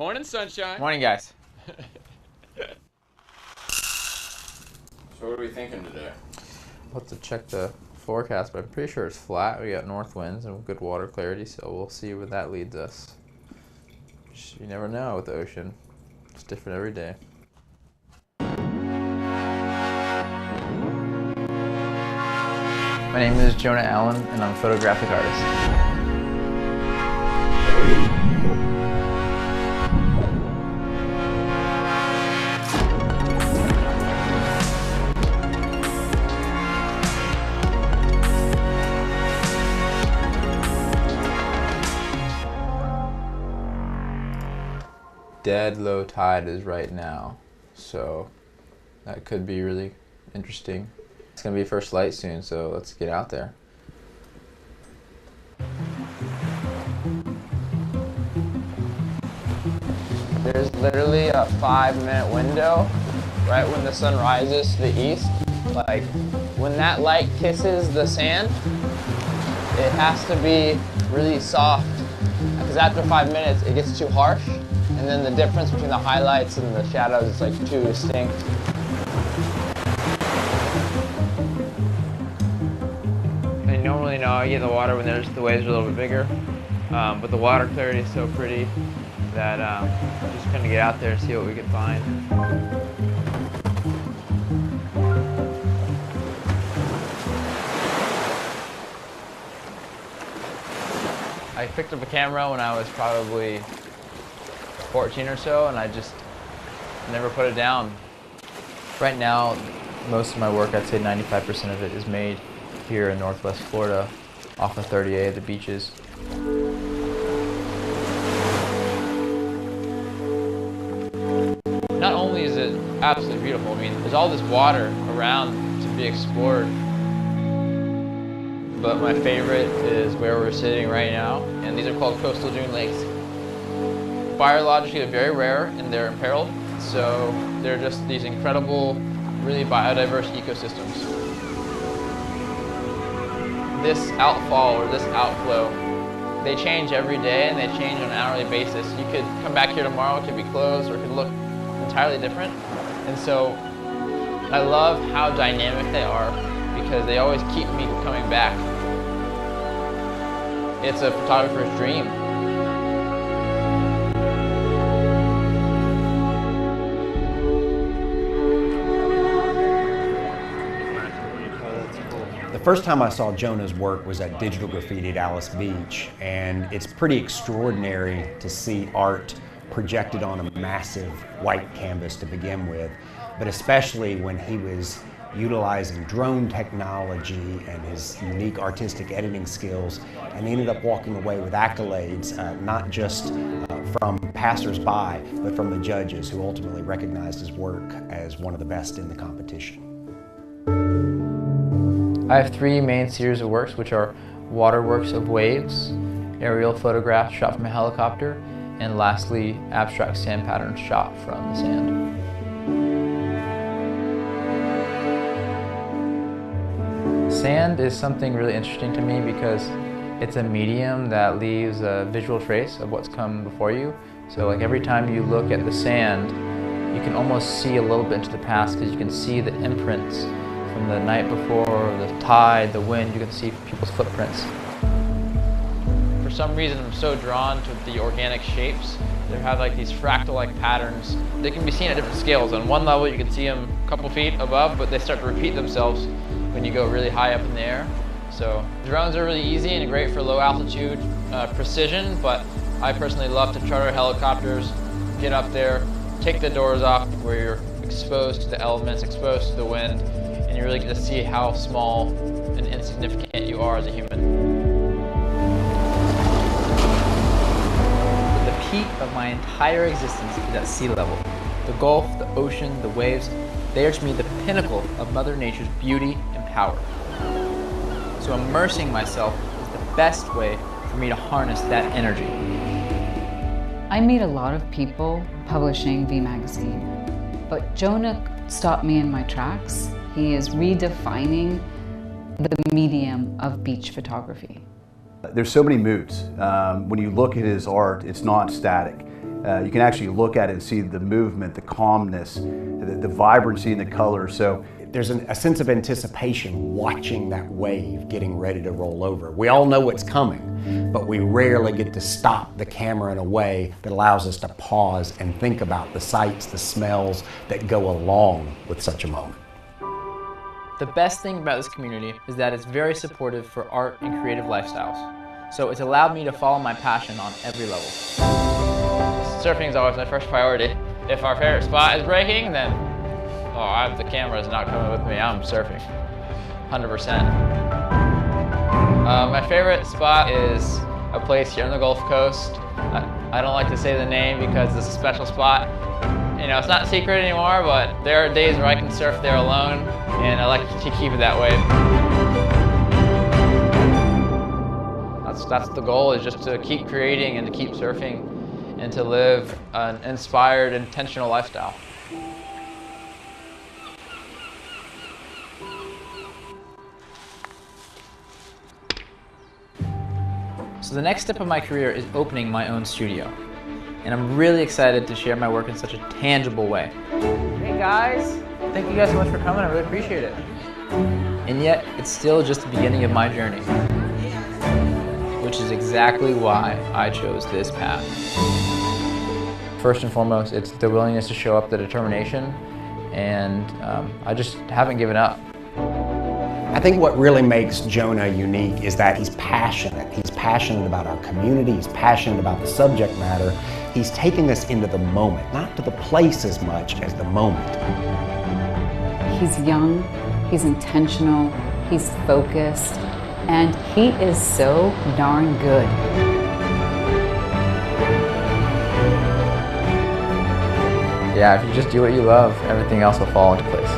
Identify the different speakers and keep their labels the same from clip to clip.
Speaker 1: Morning, sunshine.
Speaker 2: Morning, guys.
Speaker 1: So what are we thinking today?
Speaker 2: We'll have to check the forecast, but I'm pretty sure it's flat. We got north winds and good water clarity, so we'll see where that leads us. You never know with the ocean. It's different every day. My name is Jonah Allen, and I'm a photographic artist. Dead low tide is right now, so that could be really interesting. It's gonna be first light soon, so let's get out there. There's literally a 5-minute window right when the sun rises to the east. Like, when that light kisses the sand, it has to be really soft, because after 5 minutes it gets too harsh, and then the difference between the highlights and the shadows is like too distinct. I normally know I get in the water when the waves are a little bit bigger, but the water clarity is so pretty that we're just gonna get out there and see what we can find. I picked up a camera when I was probably 14 or so, and I just never put it down. Right now, most of my work, I'd say 95% of it, is made here in Northwest Florida, off of 30A, the beaches. Not only is it absolutely beautiful, I mean, there's all this water around to be explored, but my favorite is where we're sitting right now, and these are called coastal dune lakes. Biologically, they're very rare and they're imperiled, so they're just these incredible, really biodiverse ecosystems. This outfall or this outflow, they change every day and they change on an hourly basis. You could come back here tomorrow, it could be closed, or it could look entirely different. And so I love how dynamic they are because they always keep me coming back. It's a photographer's dream.
Speaker 3: The first time I saw Jonah's work was at Digital Graffiti at Alice Beach, and it's pretty extraordinary to see art projected on a massive white canvas to begin with, but especially when he was utilizing drone technology and his unique artistic editing skills, and he ended up walking away with accolades, not just from passers-by, but from the judges who ultimately recognized his work as one of the best in the competition.
Speaker 2: I have 3 main series of works, which are waterworks of waves, aerial photographs shot from a helicopter, and lastly, abstract sand patterns shot from the sand. Sand is something really interesting to me because it's a medium that leaves a visual trace of what's come before you. So like every time you look at the sand, you can almost see a little bit into the past because you can see the imprints from the night before, the tide, the wind. You can see people's footprints. For some reason, I'm so drawn to the organic shapes. They have like these fractal-like patterns. They can be seen at different scales. On one level, you can see them a couple feet above, but they start to repeat themselves when you go really high up in the air. So drones are really easy and great for low altitude precision, but I personally love to charter helicopters, get up there, take the doors off where you're exposed to the elements, exposed to the wind, and you really get to see how small and insignificant you are as a human. The peak of my entire existence is at sea level. The Gulf, the ocean, the waves, they are to me the pinnacle of Mother Nature's beauty and power. So immersing myself is the best way for me to harness that energy.
Speaker 4: I meet a lot of people publishing V Magazine, but Jonah stopped me in my tracks. He is redefining the medium of beach photography.
Speaker 5: There's so many moods. When you look at his art, it's not static. You can actually look at it and see the movement, the calmness, the vibrancy in the colors. So
Speaker 3: there's a sense of anticipation watching that wave getting ready to roll over. We all know what's coming, but we rarely get to stop the camera in a way that allows us to pause and think about the sights, the smells that go along with such a moment.
Speaker 2: The best thing about this community is that it's very supportive for art and creative lifestyles. So it's allowed me to follow my passion on every level. Surfing is always my first priority. If our favorite spot is breaking, then the camera is not coming with me. I'm surfing, 100%. My favorite spot is a place here on the Gulf Coast. I don't like to say the name because it's a special spot. You know, it's not secret anymore, but there are days where I can surf there alone, and I like to keep it that way. That's the goal, is just to keep creating and to keep surfing and to live an inspired, intentional lifestyle. So the next step of my career is opening my own studio. And I'm really excited to share my work in such a tangible way. Hey guys, thank you guys so much for coming, I really appreciate it. And yet, it's still just the beginning of my journey, which is exactly why I chose this path. First and foremost, it's the willingness to show up, the determination, and I just haven't given up.
Speaker 3: I think what really makes Jonah unique is that he's passionate. He's passionate about our community, he's passionate about the subject matter. He's taking us into the moment, not to the place as much as the moment.
Speaker 4: He's young, he's intentional, he's focused, and he is so darn good.
Speaker 2: Yeah, if you just do what you love, everything else will fall into place.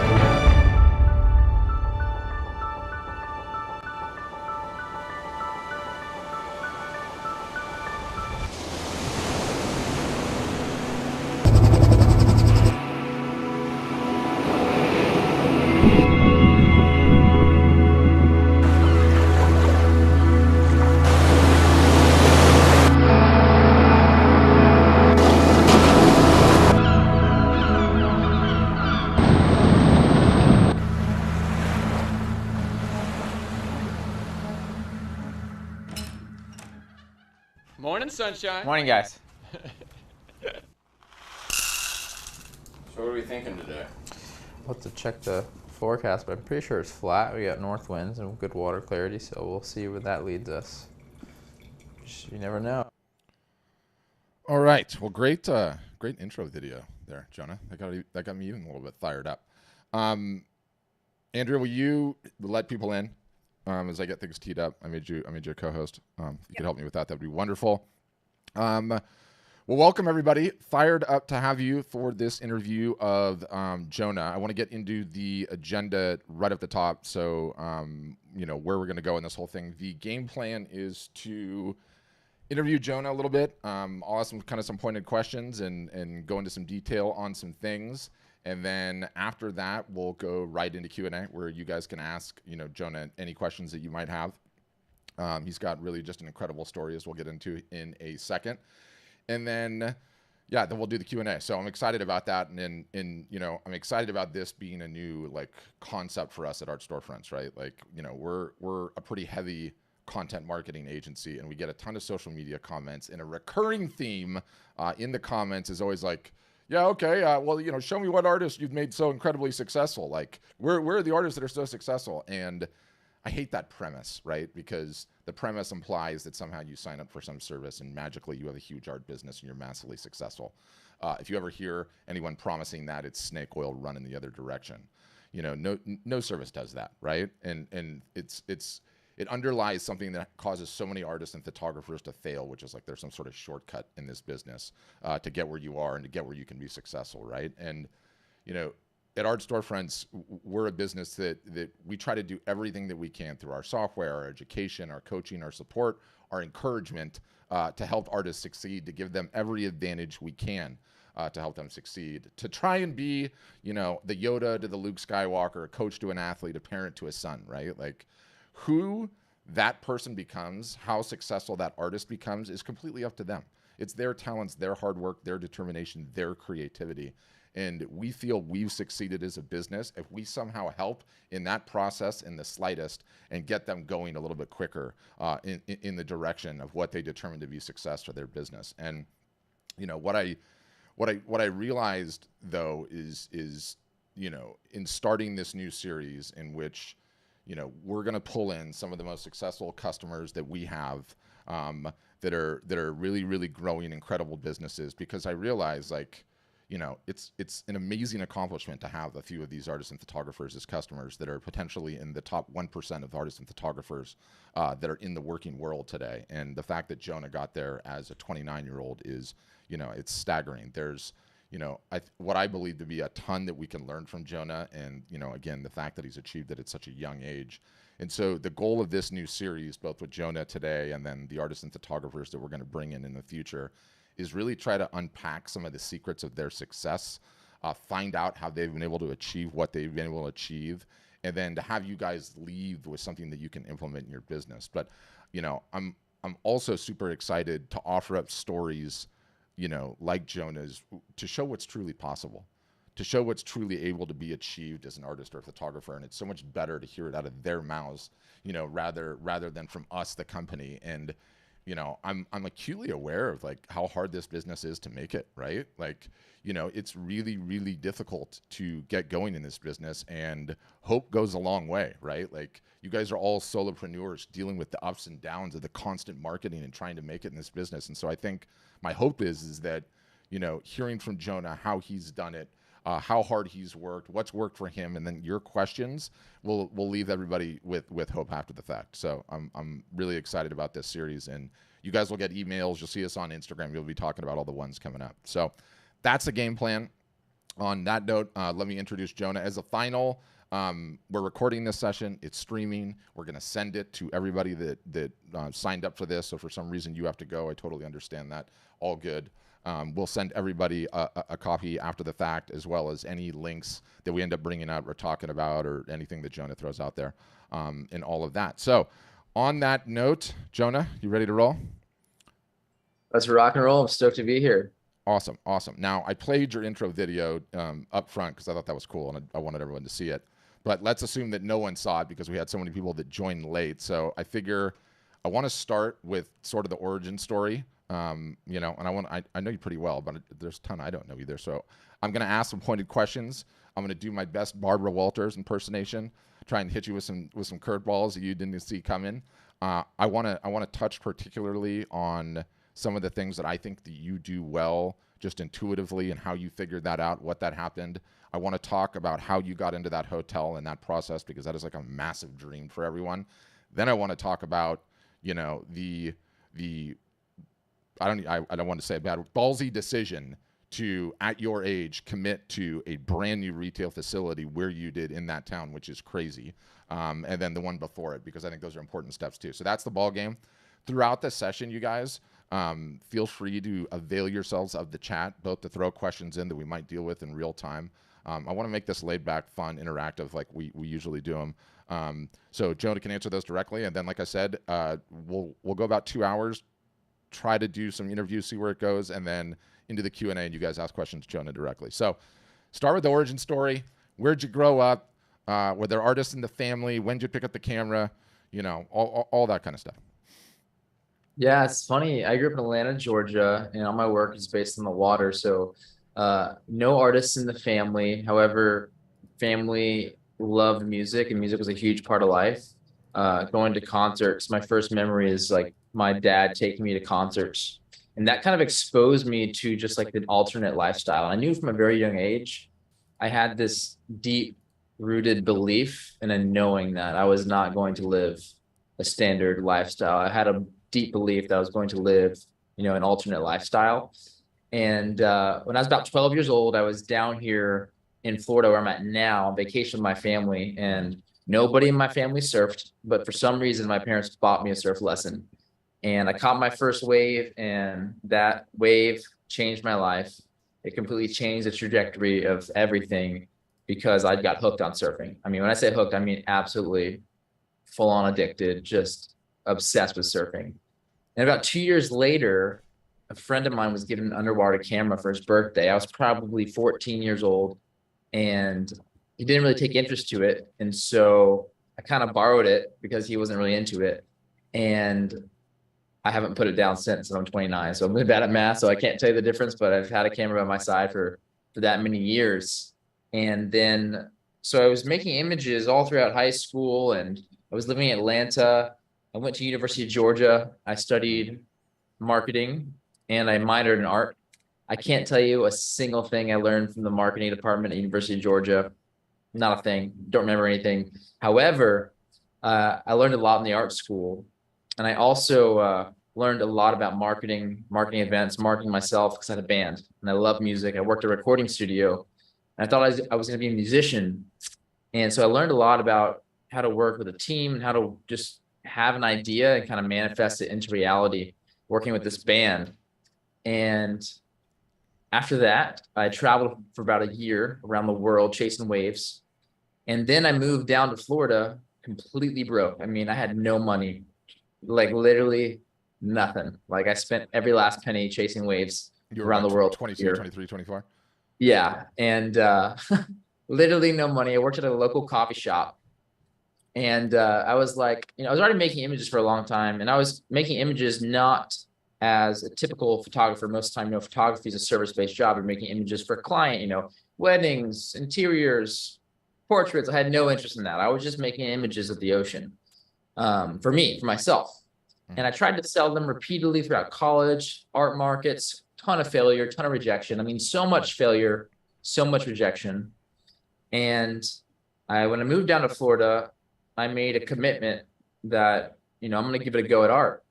Speaker 1: Morning, sunshine.
Speaker 2: Morning, guys.
Speaker 1: So what are we thinking today?
Speaker 2: We'll have to check the forecast, but I'm pretty sure it's flat. We got north winds and good water clarity, so we'll see where that leads us. You never know.
Speaker 6: All right. Well, great intro video there, Jonah. That got me even a little bit fired up. Andrea, will you let people in as I get things teed up? I made you a co-host. If you could help me with that, that'd be wonderful. Well, welcome everybody. Fired up to have you for this interview of Jonah. I want to get into the agenda right at the top. So, where we're going to go in this whole thing. The game plan is to interview Jonah a little bit. I'll ask some pointed questions and go into some detail on some things. And then after that, we'll go right into Q&A where you guys can ask, Jonah any questions that you might have. He's got really just an incredible story, as we'll get into in a second. And then, then we'll do the Q&A. So I'm excited about that. And I'm excited about this being a new concept for us at Art Storefronts, right? We're a pretty heavy content marketing agency, and we get a ton of social media comments. And a recurring theme in the comments is always show me what artists you've made so incredibly successful. Where are the artists that are so successful? And I hate that premise, right? Because the premise implies that somehow you sign up for some service and magically you have a huge art business and you're massively successful. If you ever hear anyone promising that, it's snake oil run in the other direction. No service does that, right? And it underlies something that causes so many artists and photographers to fail, which is there's some sort of shortcut in this business to get where you are and to get where you can be successful, right? And at Art Storefronts, we're a business that we try to do everything that we can through our software, our education, our coaching, our support, our encouragement to help artists succeed, to give them every advantage we can to help them succeed, to try and be, the Yoda to the Luke Skywalker, a coach to an athlete, a parent to a son, right? Who that person becomes, how successful that artist becomes is completely up to them. It's their talents, their hard work, their determination, their creativity. And we feel we've succeeded as a business if we somehow help in that process in the slightest and get them going a little bit quicker in the direction of what they determine to be success for their business. And what I realized though is in starting this new series in which we're going to pull in some of the most successful customers that we have that are really, really growing incredible businesses, because I realize it's an amazing accomplishment to have a few of these artists and photographers as customers that are potentially in the top 1% of artists and photographers that are in the working world today. And the fact that Jonah got there as a 29-year-old is, it's staggering. There's, what I believe to be a ton that we can learn from Jonah. And, again, the fact that he's achieved it at such a young age. And so the goal of this new series, both with Jonah today and then the artists and photographers that we're going to bring in the future, is really try to unpack some of the secrets of their success, find out how they've been able to achieve what they've been able to achieve, and then to have you guys leave with something that you can implement in your business. But, I'm also super excited to offer up stories, like Jonah's, to show what's truly possible, to show what's truly able to be achieved as an artist or a photographer. And it's so much better to hear it out of their mouths, rather than from us, the company. And I'm acutely aware of how hard this business is to make it, right? It's really, really difficult to get going in this business, and hope goes a long way, right? You guys are all solopreneurs dealing with the ups and downs of the constant marketing and trying to make it in this business. And so I think my hope is that, hearing from Jonah, how he's done it, how hard he's worked, what's worked for him, and then your questions will leave everybody with hope after the fact. So I'm really excited about this series, and you guys will get emails. You'll see us on Instagram. You'll be talking about all the ones coming up. So that's the game plan. On that note, let me introduce Jonah as a final. We're recording this session. It's streaming. We're going to send it to everybody that signed up for this. So for some reason you have to go, I totally understand that. All good. We'll send everybody a copy after the fact, as well as any links that we end up bringing out or talking about, or anything that Jonah throws out there, and all of that. So on that note, Jonah, you ready to roll?
Speaker 7: Let's rock and roll. I'm stoked to be here.
Speaker 6: Awesome. Now, I played your intro video up front because I thought that was cool, and I wanted everyone to see it. But let's assume that no one saw it because we had so many people that joined late. So I figure I want to start with sort of the origin story. And I know you pretty well, but there's a ton I don't know either. So I'm going to ask some pointed questions. I'm going to do my best Barbara Walters impersonation, try and hit you with some curveballs that you didn't see coming. I want to touch particularly on some of the things that I think that you do well, just intuitively, and how you figured that out, what that happened. I want to talk about how you got into that hotel and that process, because that is a massive dream for everyone. Then I want to talk about, the I don't want to say bad, ballsy decision to, at your age, commit to a brand new retail facility where you did in that town, which is crazy. And then the one before it, because I think those are important steps too. So that's the ball game. Throughout the session, you guys, feel free to avail yourselves of the chat, both to throw questions in that we might deal with in real time. I want to make this laid back, fun, interactive, like we usually do them. So Jonah can answer those directly. And then, like I said, we'll go about 2 hours, try to do some interviews, see where it goes, and then into the Q&A, and you guys ask questions to Jonah directly. So start with the origin story. Where'd you grow up? Were there artists in the family? When did you pick up the camera? All that kind of stuff.
Speaker 7: Yeah, it's funny. I grew up in Atlanta, Georgia, and all my work is based on the water. So no artists in the family. However, family loved music, and music was a huge part of life. Going to concerts, my first memory is my dad taking me to concerts, and that kind of exposed me to just the alternate lifestyle. And I knew from a very young age, I had this deep rooted belief and a knowing that I was not going to live a standard lifestyle. I had a deep belief that I was going to live, an alternate lifestyle. And when I was about 12 years old, I was down here in Florida, where I'm at now, on vacation with my family, and nobody in my family surfed, but for some reason, my parents bought me a surf lesson. And I caught my first wave, and that wave changed my life. It completely changed the trajectory of everything, because I got hooked on surfing. I mean, when I say hooked, I mean absolutely full-on addicted, just obsessed with surfing. And about 2 years later, a friend of mine was given an underwater camera for his birthday. I was probably 14 years old, and he didn't really take interest to it. And so I kind of borrowed it because he wasn't really into it. And I haven't put it down since, and I'm 29. So I'm really bad at math, so I can't tell you the difference, but I've had a camera by my side for that many years. And then, so I was making images all throughout high school, and I was living in Atlanta. I went to University of Georgia. I studied marketing and I minored in art. I can't tell you a single thing I learned from the marketing department at University of Georgia. Not a thing. Don't remember anything. However, I learned a lot in the art school, and I also learned a lot about marketing events, marketing myself, because I had a band and I love music. I worked at a recording studio, and I thought I was going to be a musician. And so I learned a lot about how to work with a team and how to just have an idea and kind of manifest it into reality, working with this band. And after that, I traveled for about a year around the world chasing waves. And then I moved down to Florida completely broke. I mean, I had no money, like literally nothing. Like I spent every last penny chasing waves around the world.
Speaker 6: 22, 23, 24.
Speaker 7: Yeah. And literally no money. I worked at a local coffee shop. And I was like, I was already making images for a long time. And I was making images not as a typical photographer. Most of the time, photography is a service-based job. You're making images for a client, weddings, interiors, portraits. I had no interest in that. I was just making images of the ocean for me, for myself. And I tried to sell them repeatedly throughout college, art markets, ton of failure, ton of rejection. I mean, so much failure, so much rejection. And when I moved down to Florida, I made a commitment that, I'm going to give it a go at art.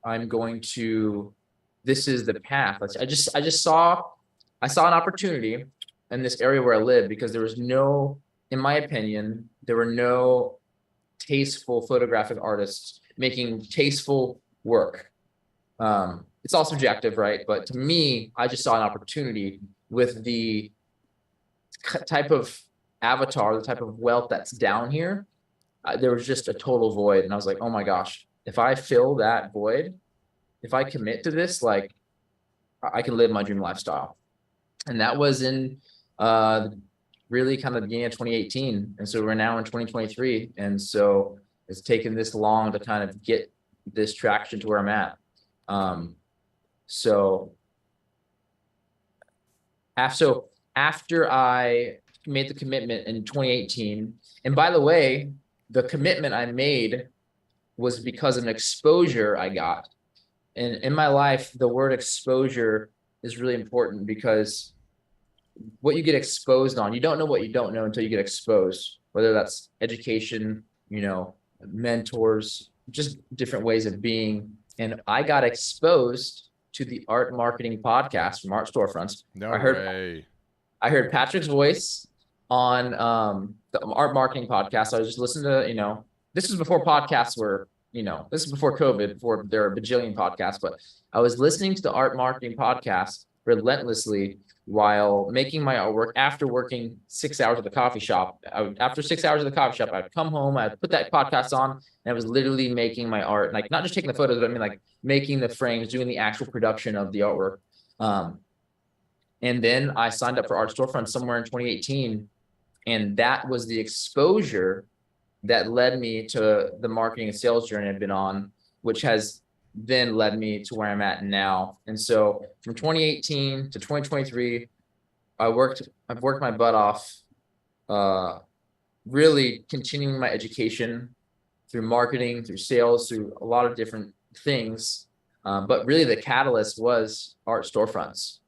Speaker 7: This is the path. I saw an opportunity in this area where I live, because there was in my opinion, there were no tasteful photographic artists making tasteful work. It's all subjective, right? But to me, I just saw an opportunity with the type of avatar, the type of wealth that's down here. There was just a total void. And I was like, oh my gosh, if I fill that void, if I commit to this, like I can live my dream lifestyle. And that was in really kind of the beginning of 2018. And so we're now in 2023. And so it's taken this long to kind of get this traction to where I'm at. So after I made the commitment in 2018, and by the way, the commitment I made was because of an exposure I got. And in my life, the word exposure is really important, because what you get exposed on, you don't know what you don't know until you get exposed, whether that's education, mentors, just different ways of being. And I got exposed to the art marketing podcast from Art Storefronts. I heard Patrick's voice on the art marketing podcast. I was just listening to, this was before podcasts were, this is before COVID, before there are a bajillion podcasts, but I was listening to the art marketing podcast relentlessly while making my artwork after working 6 hours at the coffee shop. After 6 hours at the coffee shop, I'd come home, I'd put that podcast on, and I was literally making my art, like not just taking the photos, but I mean like making the frames, doing the actual production of the artwork. And then I signed up for Art Storefront somewhere in 2018. And that was the exposure that led me to the marketing and sales journey I've been on, which has then led me to where I'm at now. And so from 2018 to 2023, I've worked my butt off, really continuing my education through marketing, through sales, through a lot of different things. But really the catalyst was Art Storefronts.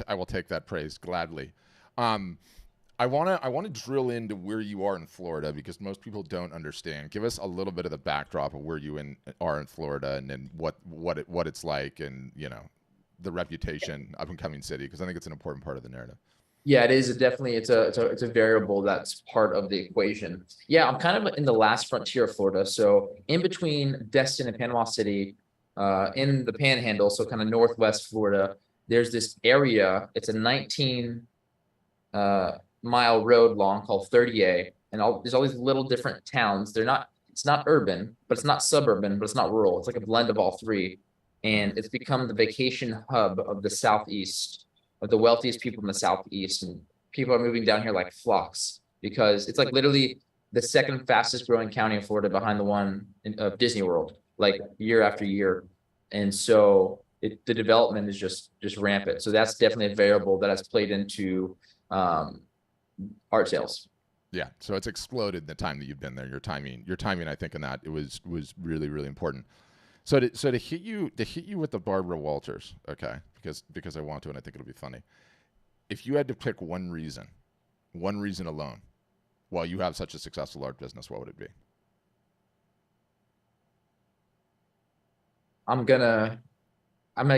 Speaker 6: I will take that praise gladly. I want to drill into where you are in Florida, because most people don't understand. Give us a little bit of the backdrop of where you are in Florida, and then what it's like, and the reputation up and coming city, because I think it's an important part of the narrative.
Speaker 7: Yeah, it is. It's a variable that's part of the equation. Yeah, I'm kind of in the last frontier of Florida, so in between Destin and Panama City, in the Panhandle, so kind of northwest Florida. There's this area. It's a 19 mile road long called 30A, and there's all these little different towns. It's not urban, but it's not suburban, but it's not rural. It's like a blend of all three. and it's become the vacation hub of the Southeast, of the wealthiest people in the Southeast, and people are moving down here like flocks because it's like literally the second fastest growing county in Florida behind the one of Disney World, like year after year. And so the development is just rampant. So that's definitely a variable that has played into art sales.
Speaker 6: Yeah, so it's exploded in the time that you've been there. Your timing, I think, in that it was really, really important. So to hit you with the Barbara Walters, okay, because I want to, and I think it'll be funny. If you had to pick one reason alone, while you have such a successful art business, what would it be?
Speaker 7: I'm gonna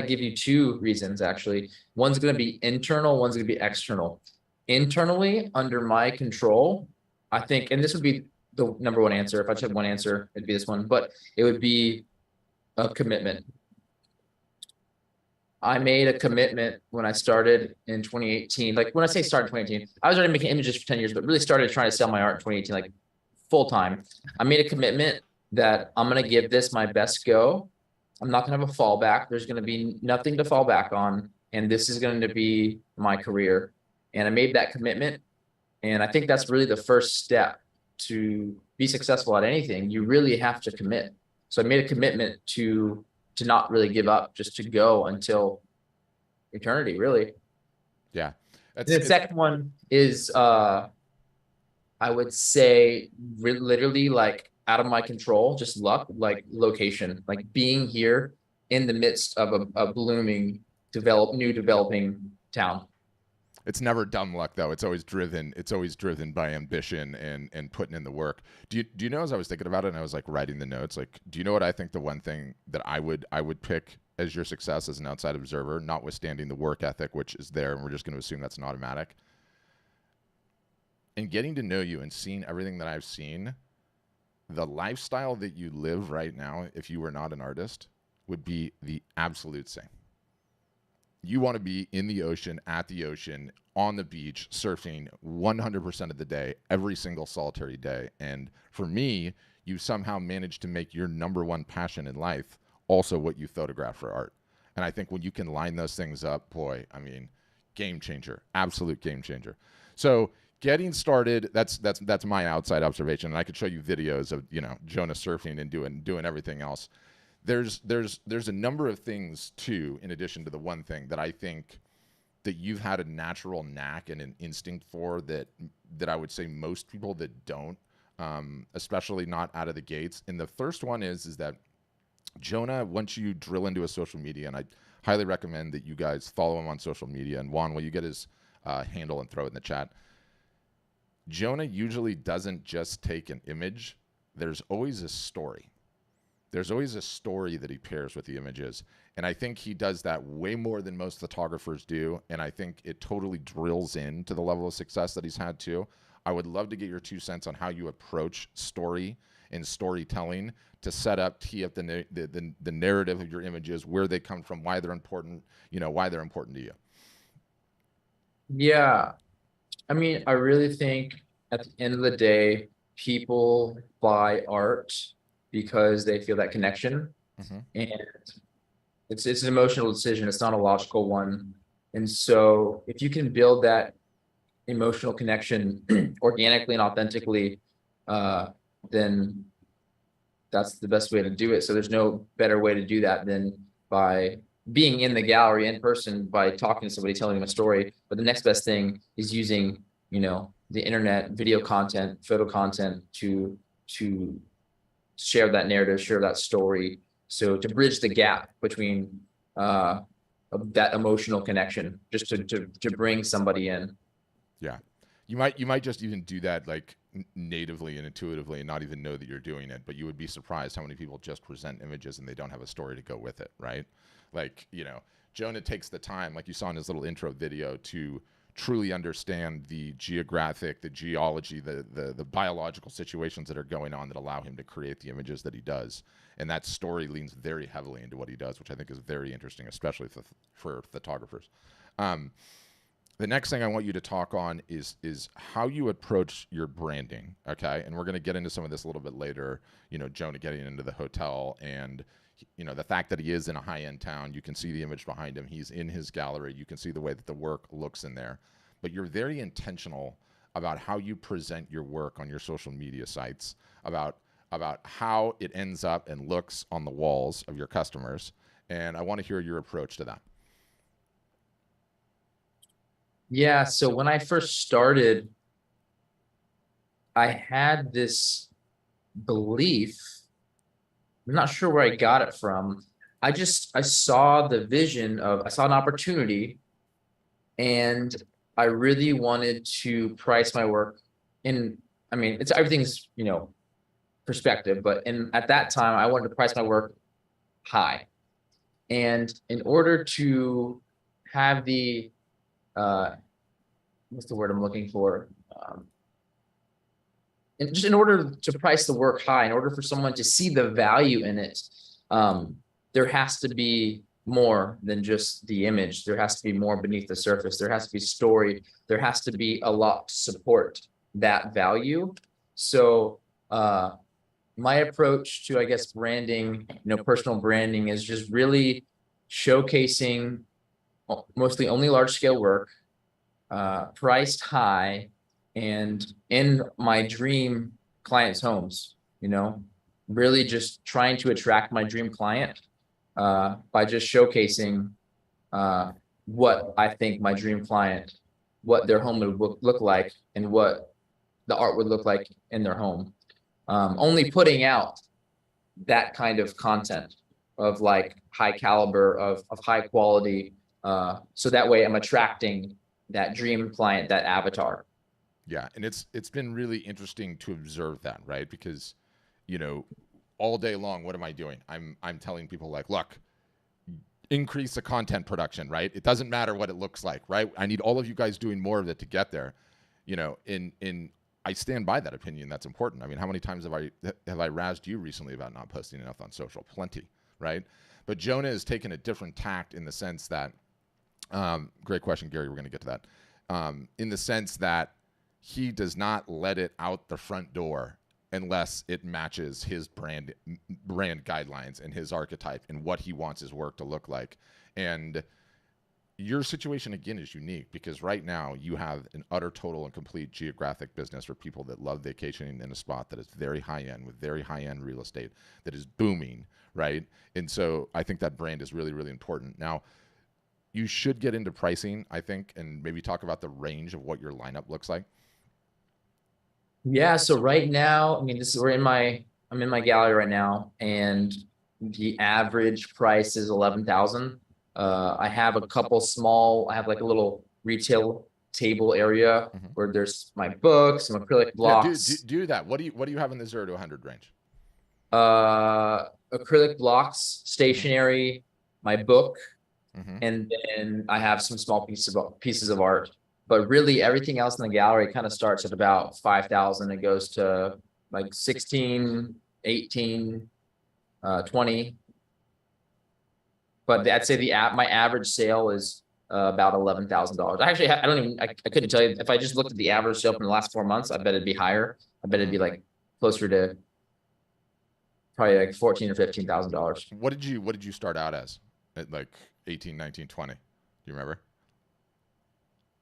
Speaker 7: give you two reasons, actually. One's gonna be internal, one's gonna be external. Internally, under my control, I think, and this would be the number one answer. If I just had one answer, it'd be this one, but it would be a commitment. I made a commitment when I started in 2018. Like when I say started in 2018, I was already making images for 10 years, but really started trying to sell my art in 2018, like full time. I made a commitment that I'm going to give this my best go. I'm not going to have a fallback. There's going to be nothing to fall back on. And this is going to be my career. And I made that commitment. And I think that's really the first step to be successful at anything. You really have to commit. So I made a commitment to not really give up, just to go until eternity, really.
Speaker 6: Yeah.
Speaker 7: The second one is, I would say literally like out of my control, just luck, like location, like being here in the midst of a blooming, developing town.
Speaker 6: It's never dumb luck though. It's always driven by ambition and putting in the work. Do you know, as I was thinking about it and I was like writing the notes, like, do you know what I think the one thing that I would pick as your success as an outside observer, notwithstanding the work ethic, which is there, and we're just going to assume that's an automatic. In getting to know you and seeing everything that I've seen, the lifestyle that you live right now, if you were not an artist, would be the absolute same. You want to be in the ocean, at the ocean, on the beach, surfing 100% of the day, every single solitary day. And for me, you somehow managed to make your number one passion in life also what you photograph for art. And I think when you can line those things up, boy, I mean, game changer, absolute game changer. So getting started, that's my outside observation. And I could show you videos of, Jonah surfing and doing everything else. There's a number of things too, in addition to the one thing that I think that you've had a natural knack and an instinct for that I would say most people that don't, especially not out of the gates. And the first one is that Jonah, once you drill into his social media, and I highly recommend that you guys follow him on social media. And Juan, will you get his handle and throw it in the chat? Jonah usually doesn't just take an image. There's always a story. There's always a story that he pairs with the images. And I think he does that way more than most photographers do. And I think it totally drills into the level of success that he's had too. I would love to get your 2 cents on how you approach story and storytelling to tee up the narrative of your images, where they come from, why they're important, why they're important to you.
Speaker 7: Yeah. I mean, I really think at the end of the day, people buy art because they feel that connection. Mm-hmm. And it's an emotional decision. It's not a logical one. And so if you can build that emotional connection organically and authentically, then that's the best way to do it. So there's no better way to do that than by being in the gallery in person, by talking to somebody, telling them a story. But the next best thing is using, the internet, video content, photo content to share that narrative, share that story. So to bridge the gap between that emotional connection, just to bring somebody in.
Speaker 6: Yeah. You might just even do that like natively and intuitively and not even know that you're doing it, but you would be surprised how many people just present images and they don't have a story to go with it, right? Like, Jonah takes the time, like you saw in his little intro video, to truly understand the geographic, the geology, the biological situations that are going on that allow him to create the images that he does. And that story leans very heavily into what he does, which I think is very interesting, especially for photographers. The next thing I want you to talk on is how you approach your branding, okay? And we're going to get into some of this a little bit later, you know, Jonah getting into the hotel and, you know, the fact that he is in a high-end town. You can see the image behind him. He's in his gallery. You can see the way that the work looks in there. But you're very intentional about how you present your work on your social media sites, about how it ends up and looks on the walls of your customers. And I want to hear your approach to that.
Speaker 7: Yeah, so when I first started, I had this belief. I'm not sure where I got it from. I saw the vision of, I saw an opportunity, and I really wanted to price my work in, I mean, it's everything's, you know, perspective, but at that time I wanted to price my work high. And in order to have the, what's the word I'm looking for? And just in order to price the work high, in order for someone to see the value in it, there has to be more than just the image. There has to be more beneath the surface. There has to be story. There has to be a lot to support that value. So my approach to, I guess, branding, you know, personal branding is just really showcasing mostly only large scale work, priced high, and in my dream clients' homes, you know, really just trying to attract my dream client by just showcasing what I think my dream client, what their home would look like, and what the art would look like in their home. Only putting out that kind of content of like high caliber, of high quality, so that way I'm attracting that dream client, that avatar.
Speaker 6: Yeah, and it's been really interesting to observe that, right? Because, you know, all day long, what am I doing? I'm telling people like, look, increase the content production, right? It doesn't matter what it looks like, right? I need all of you guys doing more of it to get there. You know, I stand by that opinion. That's important. I mean, how many times have I razzed you recently about not posting enough on social? Plenty, right? But Jonah has taken a different tact in the sense that, great question, Gary. We're going to get to that. In the sense that he does not let it out the front door unless it matches his brand guidelines and his archetype and what he wants his work to look like. And your situation, again, is unique because right now you have an utter, total, and complete geographic business for people that love vacationing in a spot that is very high-end, with very high-end real estate that is booming, right? And so I think that brand is really, really important. Now, you should get into pricing, I think, and maybe talk about the range of what your lineup looks like.
Speaker 7: Yeah, so right now, I mean, I'm in my gallery right now, and the average price is 11,000. I have a couple I have like a little retail table area where there's my books, some acrylic blocks.
Speaker 6: Yeah, do that. What do you have in the 0 to 100 range?
Speaker 7: Acrylic blocks, stationery, my book, and then I have some small pieces of art. But really, everything else in the gallery kind of starts at about 5,000. It goes to like 16, 18, 20. But I'd say my average sale is about $11,000. Actually, I couldn't tell you. If I just looked at the average sale from the last 4 months, I bet it'd be higher. I bet it'd be like closer to probably like $14,000 or $15,000.
Speaker 6: What did you start out as at like 18, 19, 20? Do you remember?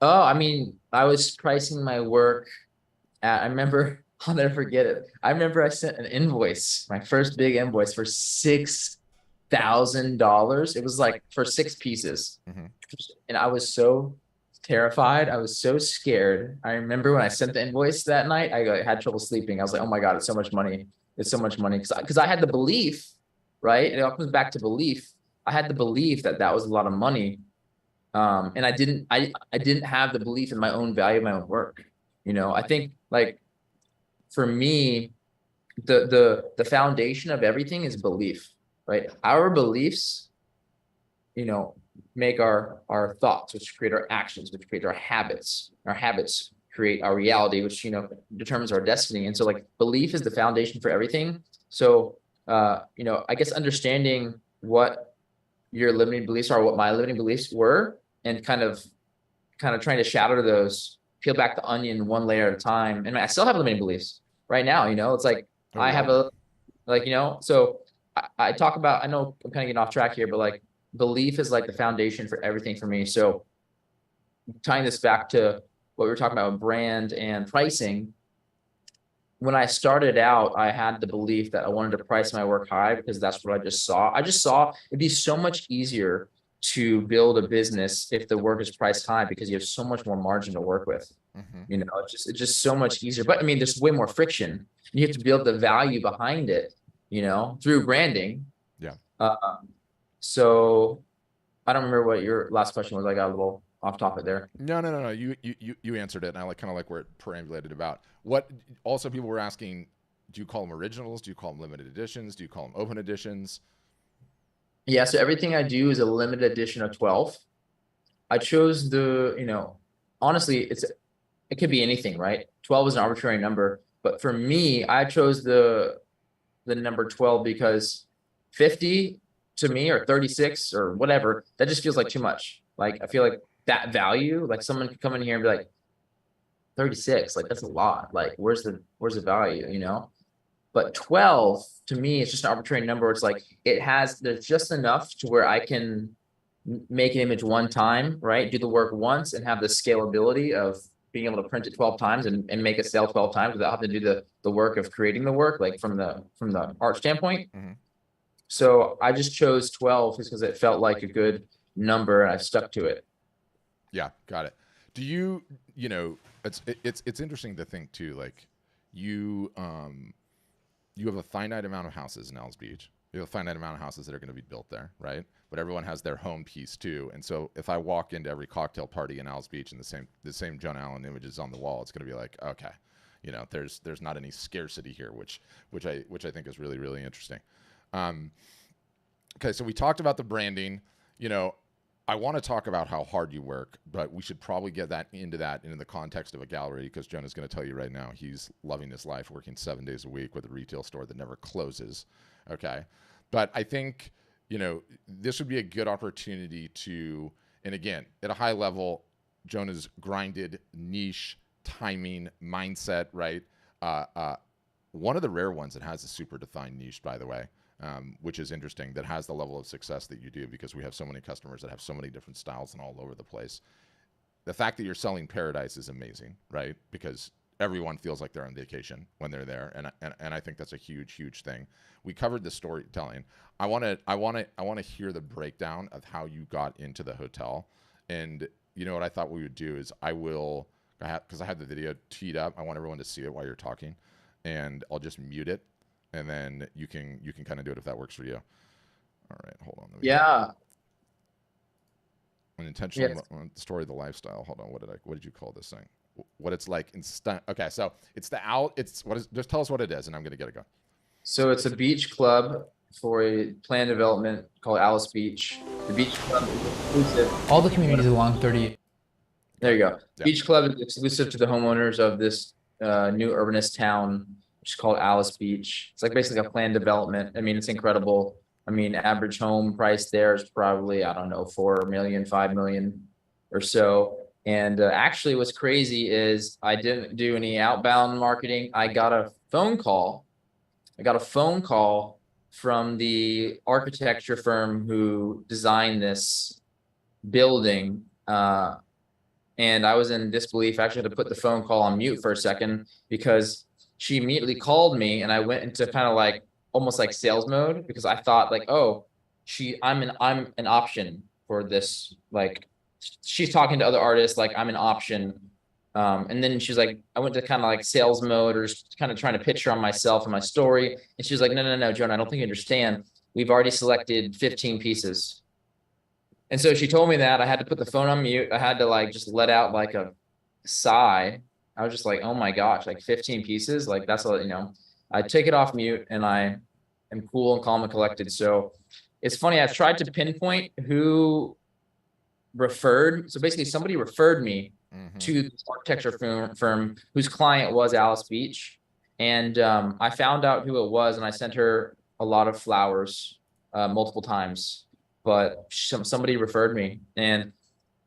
Speaker 7: Oh, I mean, I was pricing my work I remember, I'll never forget it. I remember I sent an invoice, my first big invoice for $6,000. It was like for 6 pieces. And I was so terrified. I was so scared. I remember when I sent the invoice that night, I had trouble sleeping. I was like, oh my God, it's so much money. It's so much money. Because I had the belief, right? It all comes back to belief. I had the belief that that was a lot of money. And I didn't have the belief in my own value of my own work. You know, I think like for me, the foundation of everything is belief, right? Our beliefs, you know, make our thoughts, which create our actions, which create our habits. Our habits create our reality, which, you know, determines our destiny. And so like belief is the foundation for everything. So, you know, I guess understanding what your limiting beliefs are, what my limiting beliefs were, and kind of kind of trying to shatter those, peel back the onion one layer at a time. And I still have limiting beliefs right now. It's like I have a, like, so I talk about, I know I'm kind of getting off track here, but like belief is like the foundation for everything for me. So tying this back to what we were talking about, brand and pricing, when I started out, I had the belief that I wanted to price my work high because that's what I just saw. I just saw it'd be so much easier to build a business if the work is priced high because you have so much more margin to work with. It's just so much easier. But I mean, there's way more friction. You have to build the value behind it, through branding.
Speaker 6: Yeah.
Speaker 7: So I don't remember what your last question was. I got a little off topic there.
Speaker 6: No. You answered it, and I kind of like where it perambulated about. What also people were asking, do you call them originals? Do you call them limited editions? Do you call them open editions?
Speaker 7: Yeah, so everything I do is a limited edition of 12. I chose honestly, it could be anything, right? 12 is an arbitrary number, but for me, I chose the number 12 because 50 to me, or 36 or whatever, that just feels like too much. Like I feel like that value, like someone could come in here and be like 36, like that's a lot. Like where's the value, But 12 to me, it's just an arbitrary number. It's like there's just enough to where I can make an image one time, right? Do the work once and have the scalability of being able to print it 12 times and make it sell 12 times without having to do the work of creating the work, like from the art standpoint. So I just chose 12 just because it felt like a good number and I've stuck to it.
Speaker 6: Yeah, got it. Do you it's interesting to think too, like you have a finite amount of houses in Al's Beach. You have a finite amount of houses that are going to be built there, right? But everyone has their home piece too. And so if I walk into every cocktail party in Al's Beach and the same Jonah Allen images on the wall, it's going to be like, okay, there's not any scarcity here, which I think is really, really interesting. Okay, so we talked about the branding. I want to talk about how hard you work, but we should probably get into the context of a gallery, because Jonah's going to tell you right now he's loving his life, working 7 days a week with a retail store that never closes. Okay, but I think this would be a good opportunity to, and again, at a high level, Jonah's grinded niche timing mindset, right? One of the rare ones that has a super defined niche, by the way. Which is interesting, that has the level of success that you do, because we have so many customers that have so many different styles and all over the place. The fact that you're selling paradise is amazing, right? Because everyone feels like they're on vacation when they're there, and I think that's a huge, huge thing. We covered the storytelling. I want to hear the breakdown of how you got into the hotel. And what I thought we would do is because I have the video teed up. I want everyone to see it while you're talking, and I'll just mute it. And then you can kind of do it if that works for you. All right, hold on. An intentional story of the lifestyle. Hold on, what did you call this thing? What it's like in okay, so it's just tell us what it is, and I'm gonna get it going.
Speaker 7: So it's a beach club for a planned development called Alice Beach. The beach club is exclusive.
Speaker 2: All the communities along 30.
Speaker 7: There you go. Yeah. Beach club is exclusive to the homeowners of this new urbanist town, which is called Alice Beach. It's like basically a planned development. I mean, it's incredible. I mean, average home price there is probably, I don't know, 4 million, 5 million or so. And actually what's crazy is I didn't do any outbound marketing. I got a phone call from the architecture firm who designed this building. And I was in disbelief. I actually had to put the phone call on mute for a second, because she immediately called me, and I went into kind of like almost like sales mode, because I thought like, oh, I'm an option for this. Like, she's talking to other artists, like I'm an option. And then she's like, I went to kind of like sales mode, or just kind of trying to pitch her on myself and my story. And she was like, no, Jonah, I don't think you understand. We've already selected 15 pieces. And so she told me that. I had to put the phone on mute. I had to like just let out like a sigh. I was just like, oh my gosh, like 15 pieces. Like that's a, I take it off mute, and I am cool and calm and collected. So it's funny. I've tried to pinpoint who referred. So basically somebody referred me to this architecture firm whose client was Alice Beach. And I found out who it was, and I sent her a lot of flowers multiple times, but somebody referred me. And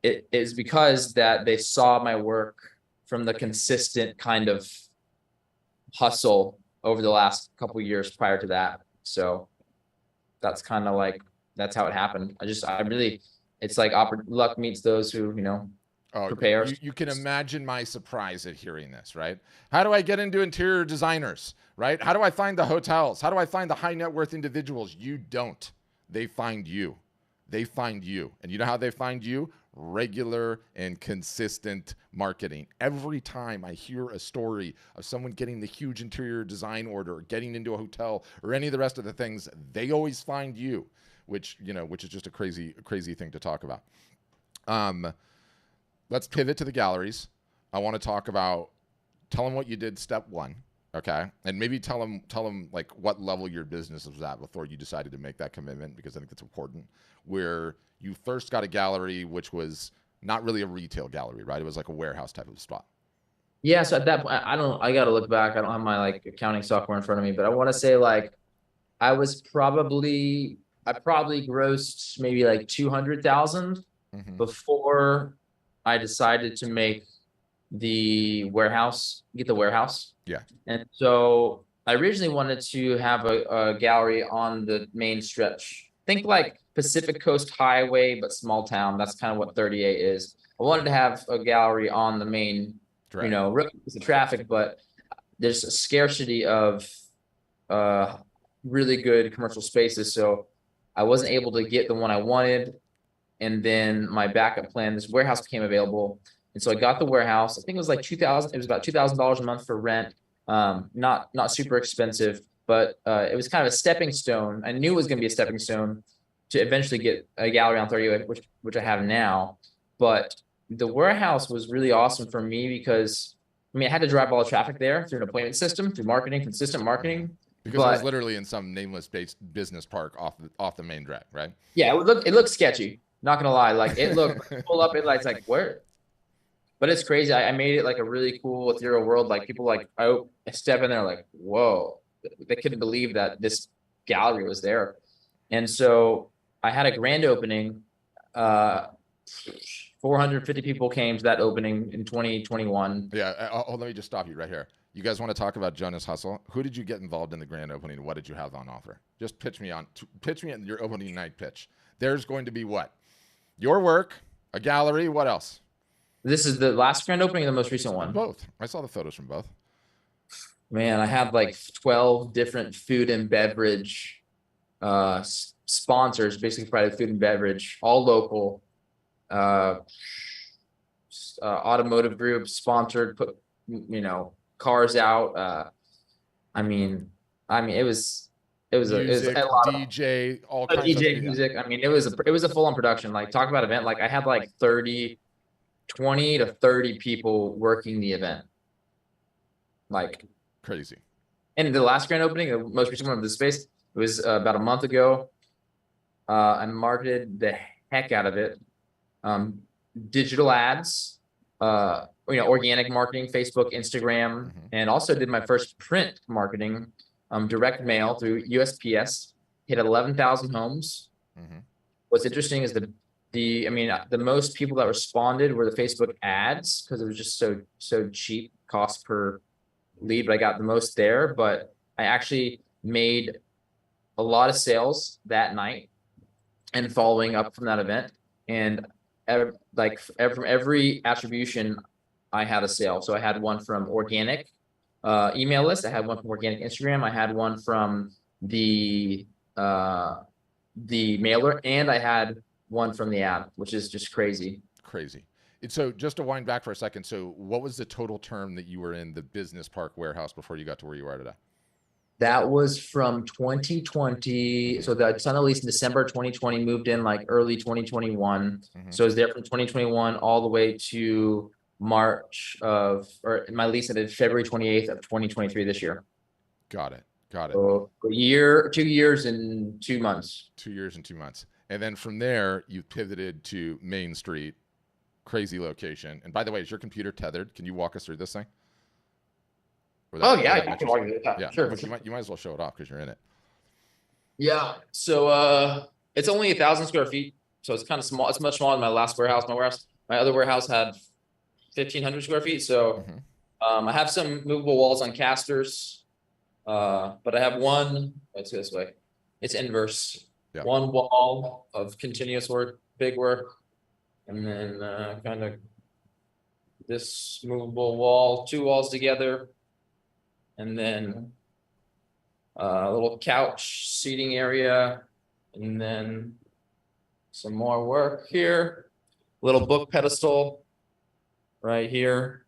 Speaker 7: it is because that they saw my work from the consistent kind of hustle over the last couple of years prior to that. So that's kind of like, that's how it happened. It's like luck meets those who, prepare.
Speaker 6: You can imagine my surprise at hearing this, right? How do I get into interior designers, right? How do I find the hotels? How do I find the high net worth individuals? You don't. They find you. They find you. And you know how they find you? Regular and consistent marketing. Every time I hear a story of someone getting the huge interior design order, or getting into a hotel, or any of the rest of the things, they always find you, which is just a crazy thing to talk about. Let's pivot to the galleries. I want to talk about, tell them what you did step one, okay? And maybe tell them like what level your business was at before you decided to make that commitment, because I think that's important. Where you first got a gallery, which was not really a retail gallery, right? It was like a warehouse type of spot.
Speaker 7: Yeah, so at that point, I got to look back. I don't have my like accounting software in front of me, but I want to say like I probably grossed maybe like 200,000 before I decided to get the warehouse.
Speaker 6: Yeah.
Speaker 7: And so I originally wanted to have a gallery on the main stretch. Think like Pacific Coast Highway, but small town. That's kind of what 38 is. I wanted to have a gallery on the main, road with the traffic, but there's a scarcity of really good commercial spaces. So I wasn't able to get the one I wanted. And then my backup plan, this warehouse became available. And so I got the warehouse. I think it was like $2,000. It was about $2,000 a month for rent. Not super expensive, but it was kind of a stepping stone. I knew it was going to be a stepping stone to eventually get a gallery on 38, which I have now. But the warehouse was really awesome for me because, I had to drive all the traffic there through an appointment system, through marketing, consistent marketing.
Speaker 6: Because it was literally in some nameless business park off the main drag, right?
Speaker 7: Yeah, it looked sketchy. Not gonna lie, like it looked pull up. It's like where, but it's crazy. I made it like a really cool ethereal world. Like people I step in there like, whoa, they couldn't believe that this gallery was there. And so I had a grand opening. 450 people came to that opening in 2021.
Speaker 6: Yeah. Let me just stop you right here. You guys want to talk about Jonas Hustle? Who did you get involved in the grand opening? What did you have on offer? Just pitch me in your opening night pitch. There's going to be what? Your work, a gallery, what else?
Speaker 7: This is the last grand opening or the most recent one?
Speaker 6: Both. I saw the photos from both.
Speaker 7: Man, I had like 12 different food and beverage sponsors, basically provided food and beverage, all local. Automotive groups sponsored, put cars out. It was
Speaker 6: music,
Speaker 7: a lot
Speaker 6: DJ, all
Speaker 7: of
Speaker 6: kinds
Speaker 7: DJ
Speaker 6: of
Speaker 7: music. It was a full-on production. Like talk about event. Like I had like 20 to 30 people working the event. Like
Speaker 6: crazy.
Speaker 7: And the last grand opening, the most recent one of this space, it was about a month ago. I marketed the heck out of it. Digital ads, organic marketing, Facebook, Instagram, and also did my first print marketing, direct mail through USPS, hit 11,000 homes. What's interesting is the most people that responded were the Facebook ads because it was just so cheap, cost per lead, but I got the most there. But I actually made a lot of sales that night and following up from that event. And from every attribution, I had a sale. So I had one from organic email list. I had one from organic Instagram. I had one from the mailer, and I had one from the ad, which is just crazy.
Speaker 6: Crazy. So just to wind back for a second. So what was the total term that you were in the business park warehouse before you got to where you are today?
Speaker 7: That was from 2020. So the signed the lease in December 2020, moved in like early 2021. So I was there from 2021 all the way to March or my lease ended February 28th of 2023 this year.
Speaker 6: Got it.
Speaker 7: So 2 years and 2 months.
Speaker 6: 2 years and 2 months. And then from there, you pivoted to Main Street, crazy location. And by the way, is your computer tethered? Can you walk us through this thing?
Speaker 7: I can walk you through that.
Speaker 6: Yeah,
Speaker 7: Sure.
Speaker 6: You might as well show it off because you're in it.
Speaker 7: Yeah. So it's only 1,000 square feet. So it's kind of small. It's much smaller than my last warehouse. My warehouse My other warehouse had 1,500 square feet. So I have some movable walls on casters, but I have one. Let's go this way. It's inverse.
Speaker 6: Yeah.
Speaker 7: One wall of continuous work, big work, and then kind of this movable wall, 2 walls together, and then a little couch seating area, and then some more work here, little book pedestal right here,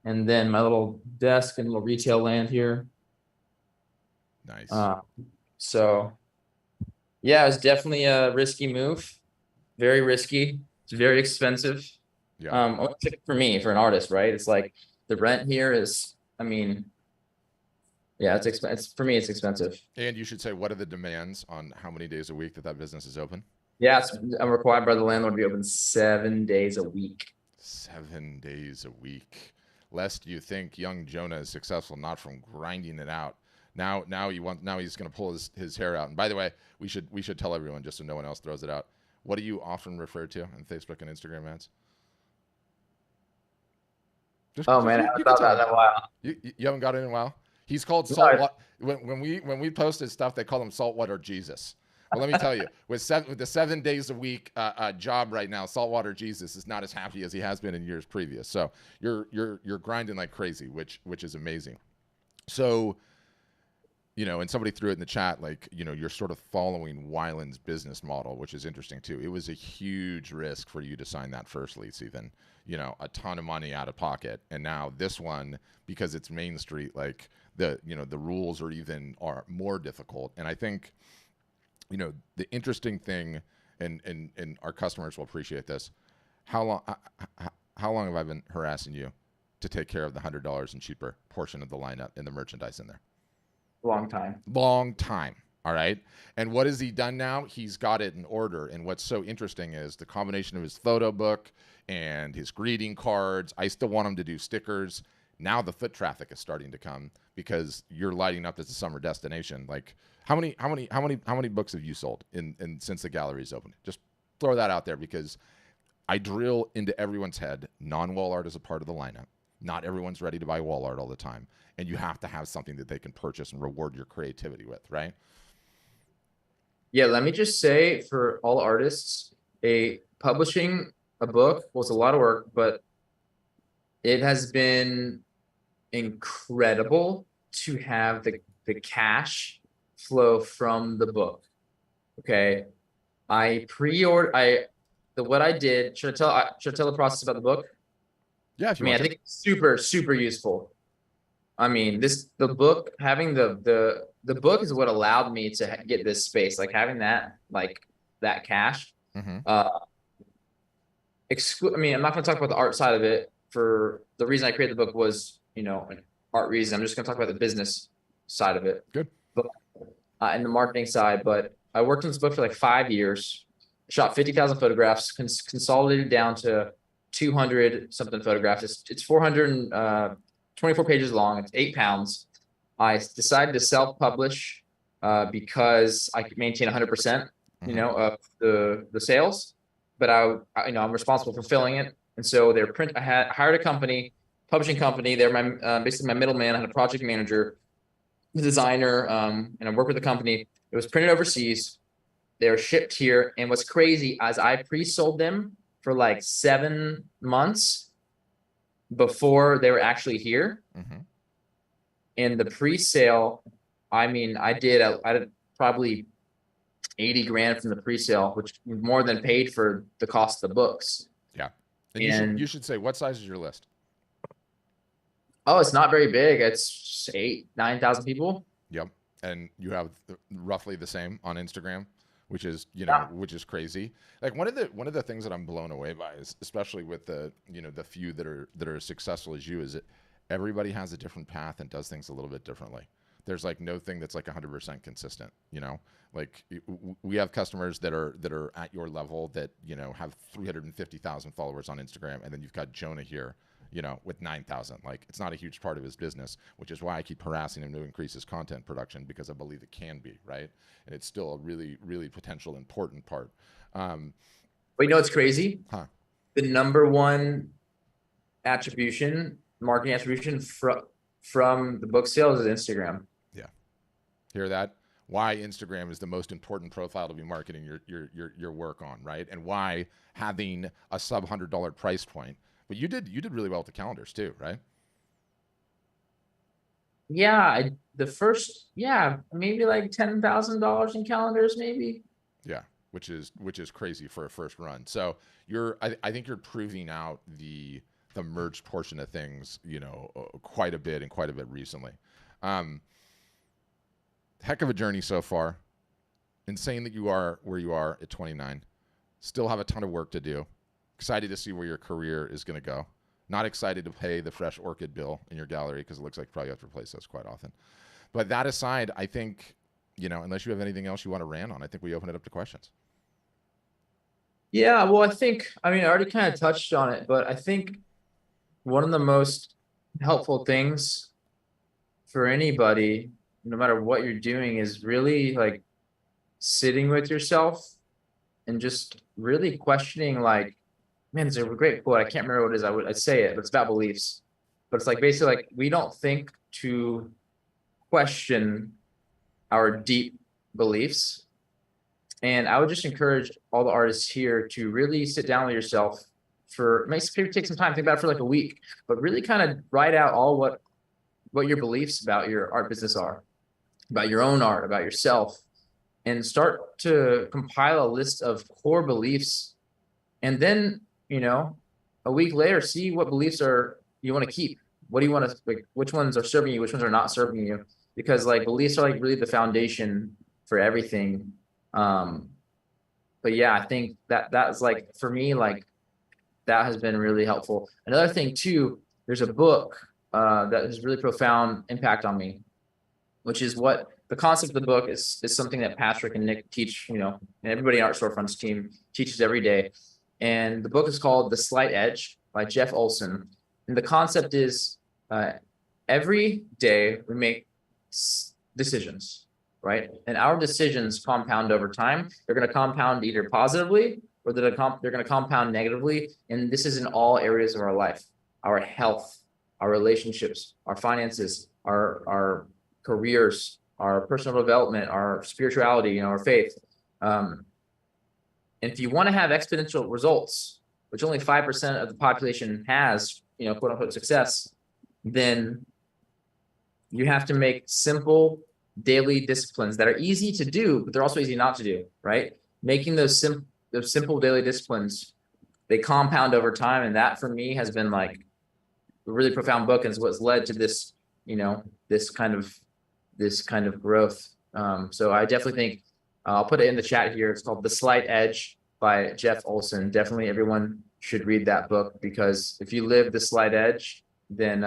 Speaker 7: and then my little desk and little retail land here.
Speaker 6: Nice.
Speaker 7: So yeah, it's definitely a risky move. Very risky. It's very expensive.
Speaker 6: Yeah.
Speaker 7: For me, for an artist, right? It's like the rent here is, I mean, yeah, it's expensive. For me, it's expensive.
Speaker 6: And you should say, what are the demands on how many days a week that business is open?
Speaker 7: Yeah, I'm required by the landlord to be open 7 days a week.
Speaker 6: 7 days a week. Lest you think young Jonah is successful not from grinding it out. Now he's going to pull his hair out. And by the way, we should tell everyone, just so no one else throws it out. What do you often refer to in Facebook and Instagram ads?
Speaker 7: Man, I haven't thought about that in a while.
Speaker 6: You haven't got it in a while? He's called saltwater. When we posted stuff, they call him saltwater Jesus. Well, let me tell you, with the 7 days a week job right now, saltwater Jesus is not as happy as he has been in years previous. So you're grinding like crazy, which is amazing. So, and somebody threw it in the chat, like, you're sort of following Weiland's business model, which is interesting too. It was a huge risk for you to sign that first lease, even, a ton of money out of pocket. And now this one, because it's Main Street, like the rules are more difficult. And I think, the interesting thing, and our customers will appreciate this. How long have I been harassing you to take care of the $100 and cheaper portion of the lineup and the merchandise in there?
Speaker 7: Long time.
Speaker 6: All right. And what has he done now? He's got it in order. And what's so interesting is the combination of his photo book and his greeting cards. I still want him to do stickers. Now the foot traffic is starting to come because you're lighting up as a summer destination. Like how many books have you sold in since the gallery's opened? Just throw that out there, because I drill into everyone's head. Non-wall art is a part of the lineup. Not everyone's ready to buy wall art all the time. And you have to have something that they can purchase and reward your creativity with, right?
Speaker 7: Yeah, let me just say, for all artists, publishing a book was a lot of work, but it has been incredible to have the cash flow from the book. Okay. What I did, should I tell the process about the book?
Speaker 6: Yeah, if you want
Speaker 7: I think it's super, super useful. I mean, the book, having the book is what allowed me to get this space, like having that cash.
Speaker 6: Mm-hmm.
Speaker 7: I'm not going to talk about the art side of it. For the reason I created the book was, an art reason. I'm just going to talk about the business side of it.
Speaker 6: Good.
Speaker 7: But, and the marketing side. But I worked on this book for like 5 years, shot 50,000 photographs, consolidated down to 200 something photographs. It's 424 pages long. It's 8 pounds. I decided to self-publish because I could maintain 100%, of the sales. But I'm responsible for filling it. And so I hired a company, publishing company. They're basically my middleman. I had a project manager, a designer, and I worked with the company. It was printed overseas. They were shipped here. And what's crazy is I pre-sold them for like 7 months before they were actually here.
Speaker 6: Mm-hmm.
Speaker 7: And the pre-sale, I did probably 80 grand from the pre-sale, which more than paid for the cost of the books.
Speaker 6: Yeah. And you should say, what size is your list?
Speaker 7: Oh, it's not very big. It's 9,000 people.
Speaker 6: Yep. And you have roughly the same on Instagram, which is, which is crazy. Like one of the things that I'm blown away by is, especially with the few that are as successful as you, is that everybody has a different path and does things a little bit differently. There's like no thing that's like 100% consistent, like we have customers that are at your level that, have 350,000 followers on Instagram. And then you've got Jonah here, with 9,000. Like, it's not a huge part of his business, which is why I keep harassing him to increase his content production, because I believe it can be, right? And it's still a really, really potential important part.
Speaker 7: But it's crazy.
Speaker 6: Huh.
Speaker 7: the number one marketing attribution from the book sales is Instagram.
Speaker 6: Yeah. Hear that? Why Instagram is the most important profile to be marketing your work on, right? And why having a sub $100 price point. But you did really well with the calendars too, right?
Speaker 7: Yeah, maybe like $10,000 in calendars, maybe.
Speaker 6: Yeah, which is crazy for a first run. So I think you're proving out the merged portion of things, quite a bit recently. Heck of a journey so far. Insane that you are where you are at 29. Still have a ton of work to do. Excited to see where your career is going to go. Not excited to pay the fresh orchid bill in your gallery because it looks like you probably have to replace those quite often. But that aside, I think, unless you have anything else you want to rant on, I think we open it up to questions.
Speaker 7: Yeah, well, I already kind of touched on it, but I think one of the most helpful things for anybody, no matter what you're doing, is really like sitting with yourself and just really questioning, like, man, it's a great quote. I can't remember what it is. I'd say it, but it's about beliefs. But it's like basically like we don't think to question our deep beliefs. And I would just encourage all the artists here to really sit down with yourself maybe take some time, think about it for like a week, but really kind of write out all what your beliefs about your art business are, about your own art, about yourself, and start to compile a list of core beliefs. And then, a week later, see what beliefs you want to keep. What do you want to, like, which ones are serving you, which ones are not serving you? Because like beliefs are like really the foundation for everything. But yeah, I think that's like, for me, like that has been really helpful. Another thing too, there's a book that has really profound impact on me, which is what the concept of the book is something that Patrick and Nick teach, and everybody in Art Storefront's team teaches every day. And the book is called The Slight Edge by Jeff Olson. And the concept is every day we make decisions, right? And our decisions compound over time. They're going to compound either positively or they're going to compound negatively. And this is in all areas of our life: our health, our relationships, our finances, our careers, our personal development, our spirituality, our faith. And if you want to have exponential results, which only 5% of the population has, quote unquote success, then you have to make simple daily disciplines that are easy to do, but they're also easy not to do, right? Making those simple daily disciplines, they compound over time. And that for me has been like a really profound book and is what's led to this, this kind of growth. So I definitely think I'll put it in the chat here. It's called The Slight Edge by Jeff Olson. Definitely everyone should read that book, because if you live the slight edge, then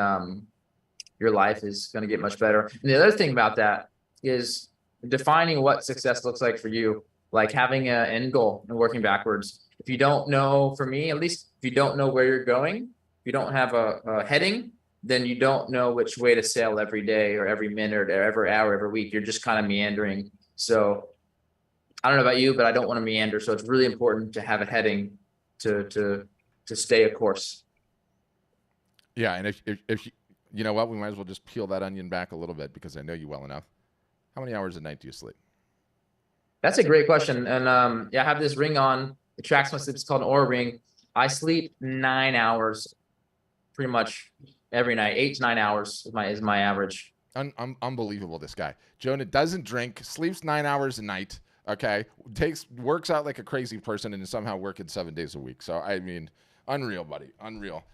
Speaker 7: your life is going to get much better. And the other thing about that is defining what success looks like for you, like having an end goal and working backwards. If you don't know, for me, at least, if you don't know where you're going, if you don't have a heading, then you don't know which way to sail every day or every minute or every hour, every week. You're just kind of meandering. So I don't know about you, but I don't want to meander. So it's really important to have a heading to stay a course.
Speaker 6: Yeah. And if you know what, we might as well just peel that onion back a little bit, because I know you well enough. How many hours a night do you sleep?
Speaker 7: That's a great question. And I have this ring on. It tracks my sleep. It's called an Oura Ring. I sleep 9 hours pretty much every night. 8 to 9 hours is my average.
Speaker 6: Unbelievable, this guy. Jonah doesn't drink, sleeps 9 hours a night. Okay, works out like a crazy person, and is somehow working 7 days a week. So I mean, unreal, buddy, unreal.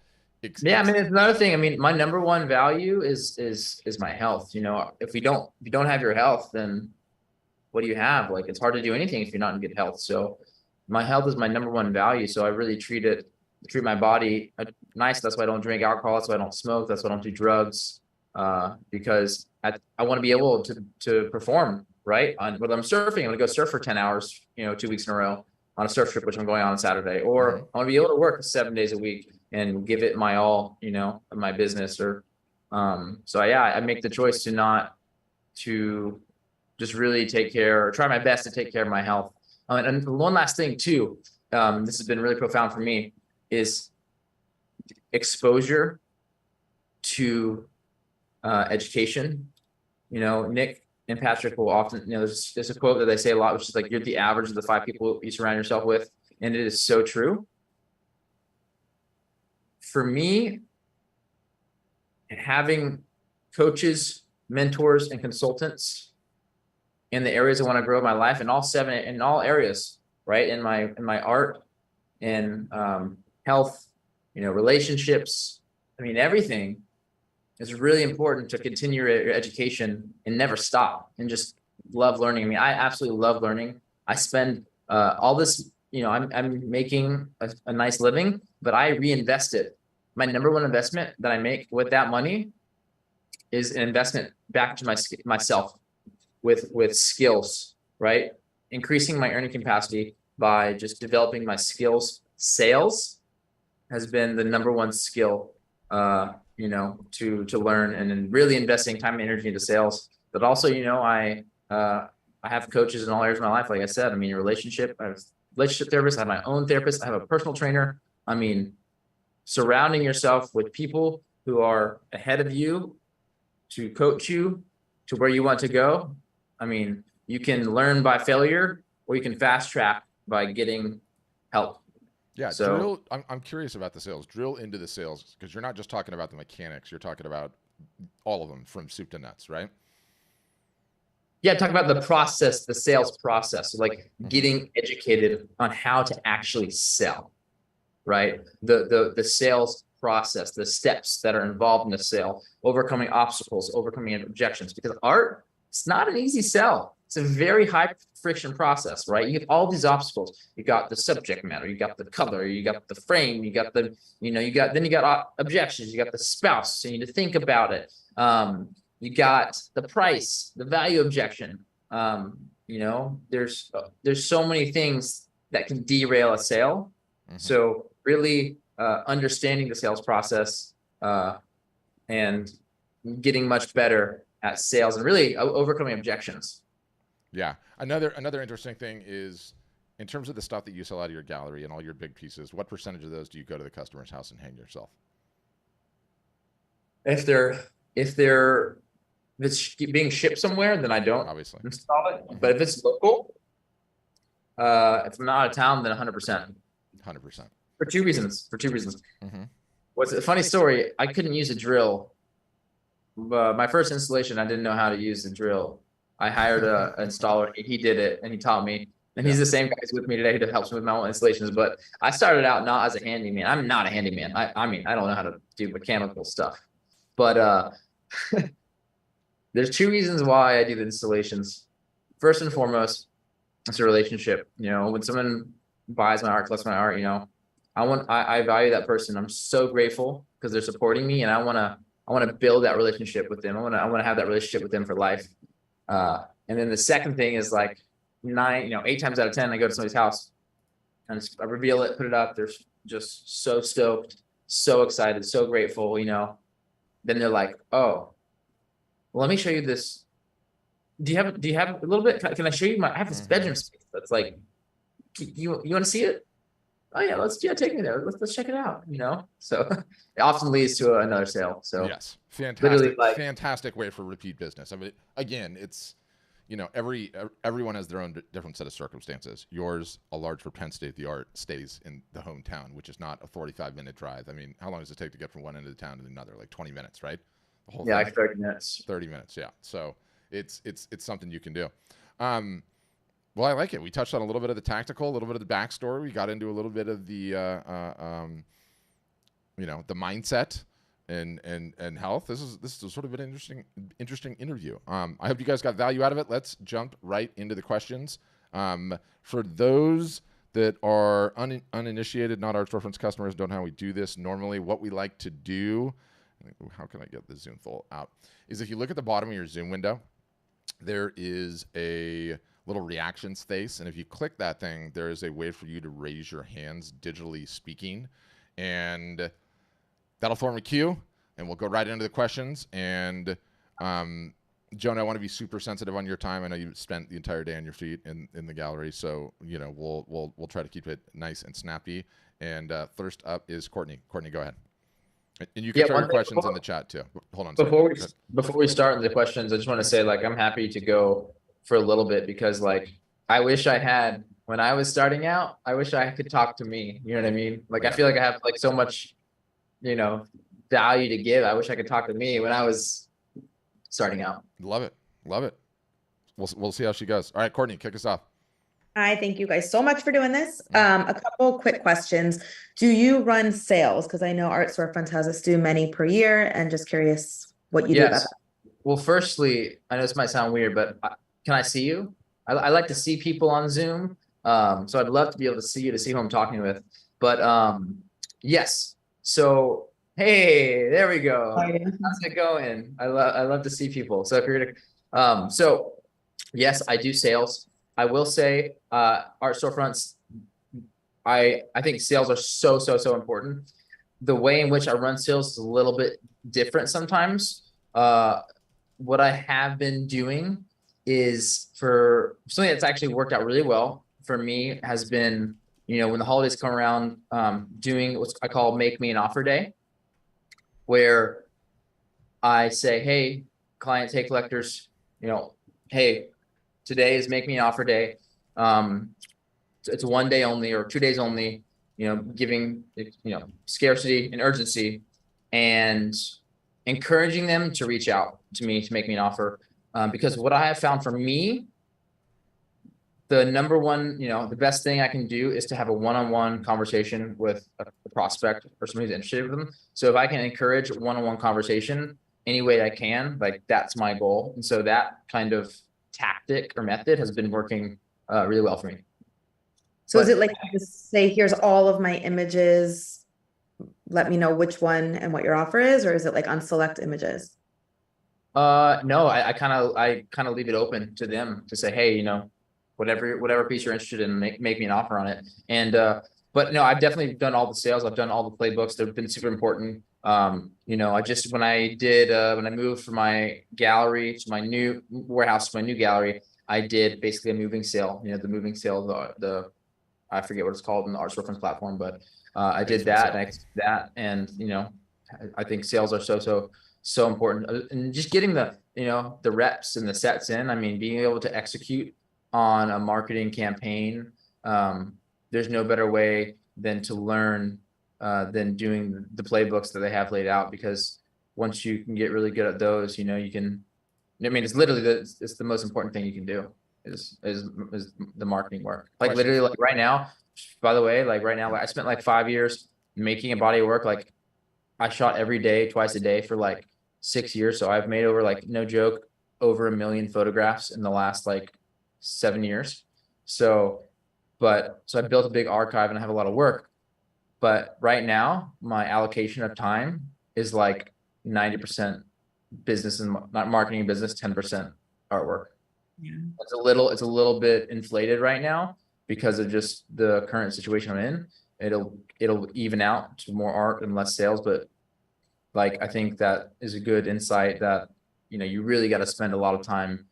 Speaker 7: It's another thing. My number one value is my health. If you don't have your health, then what do you have? Like, it's hard to do anything if you're not in good health. So my health is my number one value. So I really treat my body nice. That's why I don't drink alcohol. That's why I don't smoke. That's why I don't do drugs. Because I want to be able to perform, right? Whether I'm surfing, I'm going to go surf for 10 hours, 2 weeks in a row on a surf trip, which I'm going on Saturday, or I want to be able to work 7 days a week and give it my all, in my business. Or, so yeah, I make the choice to just really try my best to take care of my health. And one last thing too, this has been really profound for me. is exposure to education. You know, Nick and Patrick will often, you know, there's a quote that they say a lot, which is like, you're the average of the 5 people you surround yourself with. And it is so true. For me, having coaches, mentors, and consultants in the areas I want to grow in my life, in all areas, right? In my art, in health, you know, relationships, I mean, everything is really important to continue your education and never stop and just love learning. I mean, I absolutely love learning. I spend all this, you know, I'm making a nice living, but I reinvest it. My number one investment that I make with that money is an investment back to myself with skills, right? Increasing my earning capacity by just developing my skills. Sales has been the number one skill, you know, to learn, and then really investing time and energy into sales. But also, you know, I have coaches in all areas of my life. Like I said, I mean, a relationship, I have a relationship therapist, I have my own therapist, I have a personal trainer. I mean, surrounding yourself with people who are ahead of you to coach you to where you want to go. I mean, you can learn by failure, or you can fast track by getting help.
Speaker 6: Yeah,
Speaker 7: so
Speaker 6: I'm curious about the sales. Drill into the sales, because you're not just talking about the mechanics. You're talking about all of them from soup to nuts, right?
Speaker 7: Yeah, talk about the process, the sales process, like getting educated on how to actually sell, right? The sales process, the steps that are involved in the sale, overcoming obstacles, overcoming objections, because art, it's not an easy sell. It's a very high friction process, right? You have all these obstacles. You got the subject matter, you got the color, you got the frame, you got the, you know, you got objections, you got the spouse, so you need to think about it. You got the price, the value objection. You know, there's so many things that can derail a sale. So really understanding the sales process and getting much better at sales and really overcoming objections.
Speaker 6: Yeah. Another interesting thing is, in terms of the stuff that you sell out of your gallery and all your big pieces, what percentage of those do you go to the customer's house and hang yourself?
Speaker 7: If it's being shipped somewhere, then I don't
Speaker 6: Obviously
Speaker 7: install it. But if it's local, if I'm not out of town, then 100%.
Speaker 6: 100%.
Speaker 7: For two reasons. What's a funny story? I couldn't use a drill. My first installation, I didn't know how to use the drill. I hired an installer. He did it, and he taught me. And he's the same guy who's with me today who helps me with my own installations. But I started out not as a handyman. I'm not a handyman. I mean, I don't know how to do mechanical stuff. But there's 2 reasons why I do the installations. First and foremost, it's a relationship. You know, when someone buys my art, collects my art, you know, I value that person. I'm so grateful because they're supporting me, and I want to build that relationship with them. I want to have that relationship with them for life. And then the second thing is like 8 times out of 10, I go to somebody's house and I reveal it, put it up. They're just so stoked, so excited, so grateful, you know. Then they're like, oh, well, let me show you this. Do you have a little bit? Can I show you I have this bedroom space that's like, you want to see it? Oh yeah, take me there. Let's check it out, you know? So it often leads to another sale. So
Speaker 6: yes, fantastic way for repeat business. I mean, again, it's, you know, everyone has their own different set of circumstances. Yours, a large propensity of the art stays in the hometown, which is not a 45-minute drive. I mean, how long does it take to get from one end of the town to another? Like 20 minutes, right? The whole thing?
Speaker 7: Like 30 minutes.
Speaker 6: 30 minutes, yeah. So it's something you can do. Well, I like it. We touched on a little bit of the tactical, a little bit of the backstory. We got into a little bit of the, you know, the mindset and health. This is sort of an interesting interview. I hope you guys got value out of it. Let's jump right into the questions. For those that are uninitiated, not Art Storefronts customers, don't know how we do this normally. What we like to do, how can I get the Zoom full out? Is if you look at the bottom of your Zoom window, there is a little reactions face, and if you click that thing, there is a way for you to raise your hands, digitally speaking, and that'll form a queue, and we'll go right into the questions. And Jonah, I want to be super sensitive on your time. I know you spent the entire day on your feet in the gallery, so we'll try to keep it nice and snappy. And first up is Courtney. Courtney, go ahead. And you can throw your questions in the chat too. Hold on.
Speaker 7: Before we start the questions, I just want to say, like, I'm happy to go for a little bit because, like, I wish I had, when I was starting out, I wish I could talk to me. You know what I mean? Like, I feel like I have like so much, value to give. I wish I could talk to me when I was starting out.
Speaker 6: Love it. Love it. We'll see how she goes. All right, Courtney, kick us off.
Speaker 8: Hi, thank you guys so much for doing this. A couple quick questions. Do you run sales? Because I know Art Storefronts has us do many per year, and just curious what you do about that.
Speaker 7: Well, firstly, I know this might sound weird, but can I see you? I like to see people on Zoom. So I'd love to be able to see you, to see who I'm talking with. But yes. So hey, there we go. How's it going? I love to see people. So if you're gonna so yes, I do sales. I will say Art Storefronts, I think sales are so important. The way in which I run sales is a little bit different sometimes. What I have been doing is, for something that's actually worked out really well for me, has been, when the holidays come around, doing what I call Make Me an Offer Day, where I say, hey, clients, hey, collectors, hey, today is Make Me an Offer Day. It's 1 day only or 2 days only, giving, scarcity and urgency, and encouraging them to reach out to me to make me an offer. Because what I have found for me, the number one, the best thing I can do is to have a one-on-one conversation with a prospect or somebody who's interested in them. So if I can encourage one-on-one conversation any way I can, like, that's my goal. And so that kind of tactic or method has been working really well for me.
Speaker 8: So is it like you just say, here's all of my images, let me know which one and what your offer is, or is it like on select images?
Speaker 7: No, I kind of leave it open to them to say, hey, whatever piece you're interested in, make me an offer on it. And but no, I've definitely done all the sales. I've done all the playbooks. They've been super important. I just, when I moved from my gallery to my new warehouse to my new gallery, I did basically a moving sale. The moving sale, the I forget what it's called in the Art Storefronts platform, but I did that, and I think sales are so important, and just getting the reps and the sets in. I mean, being able to execute on a marketing campaign, there's no better way than to learn than doing the playbooks that they have laid out, because once you can get really good at those, you can, it's literally it's the most important thing you can do is the marketing work. Like, literally, like right now, by the way, like right now, I spent like 5 years making a body of work. Like, I shot every day, twice a day for like 6 years. So I've made over, like, no joke, over 1 million photographs in the last like 7 years. So I built a big archive and I have a lot of work. But right now, my allocation of time is like 90% business and not marketing and business, 10% artwork. Yeah. It's a little bit inflated right now because of just the current situation I'm in. It'll even out to more art and less sales, but like, I think that is a good insight that you really got to spend a lot of time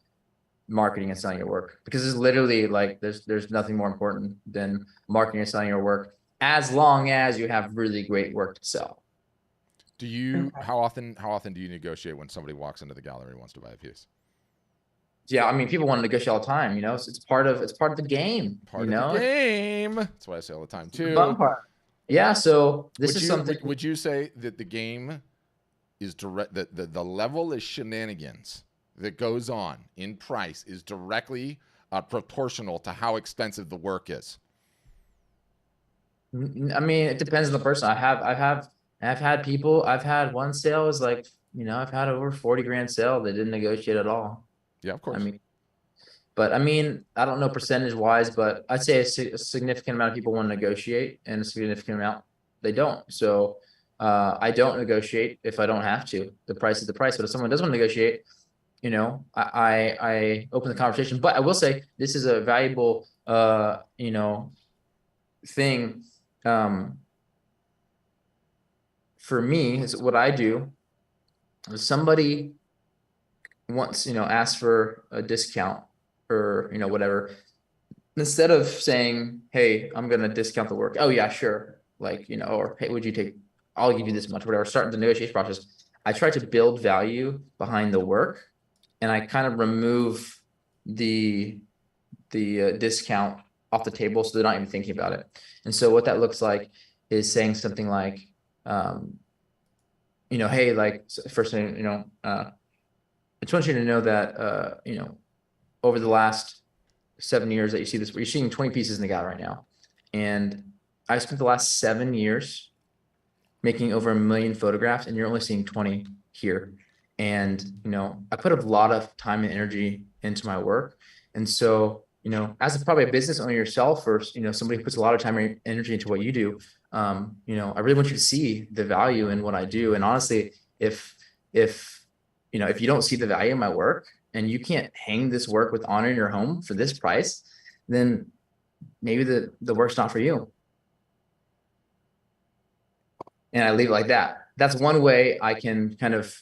Speaker 7: marketing and selling your work, because it's literally like there's nothing more important than marketing and selling your work, as long as you have really great work to sell.
Speaker 6: Do you how often do you negotiate when somebody walks into the gallery and wants to buy a piece?
Speaker 7: Yeah, I mean, people want to negotiate all the time. It's part of the game.
Speaker 6: Part of the game. That's what I say all the time too.
Speaker 7: The fun part. Yeah. So this is something.
Speaker 6: Would you say that the game is direct? The level of shenanigans that goes on in price is directly proportional to how expensive the work is?
Speaker 7: I mean, it depends on the person. I've had people. I've had one sale was like, I've had over 40 grand sale. They didn't negotiate at all.
Speaker 6: Yeah, of course.
Speaker 7: I mean, I don't know percentage wise, but I'd say a significant amount of people want to negotiate, and a significant amount they don't. So I don't negotiate if I don't have to. The price is the price. But if someone does want to negotiate, I open the conversation. But I will say this is a valuable thing for me. Is what I do. If somebody wants, asks for a discount or, whatever, instead of saying, hey, I'm going to discount the work. Oh yeah, sure. Like, or hey, I'll give you this much, whatever, starting the negotiation process. I try to build value behind the work, and I kind of remove the discount off the table, so they're not even thinking about it. And so what that looks like is saying something like, hey, like, first thing, I just want you to know that, over the last 7 years that you see this, you're seeing 20 pieces in the gallery right now. And I spent the last 7 years making over 1 million photographs, and you're only seeing 20 here. And, I put a lot of time and energy into my work. And so, as probably a business owner yourself, or, somebody who puts a lot of time and energy into what you do, I really want you to see the value in what I do. And honestly, if you don't see the value in my work, and you can't hang this work with honor in your home for this price, then maybe the work's not for you. And I leave it like that. That's one way I can kind of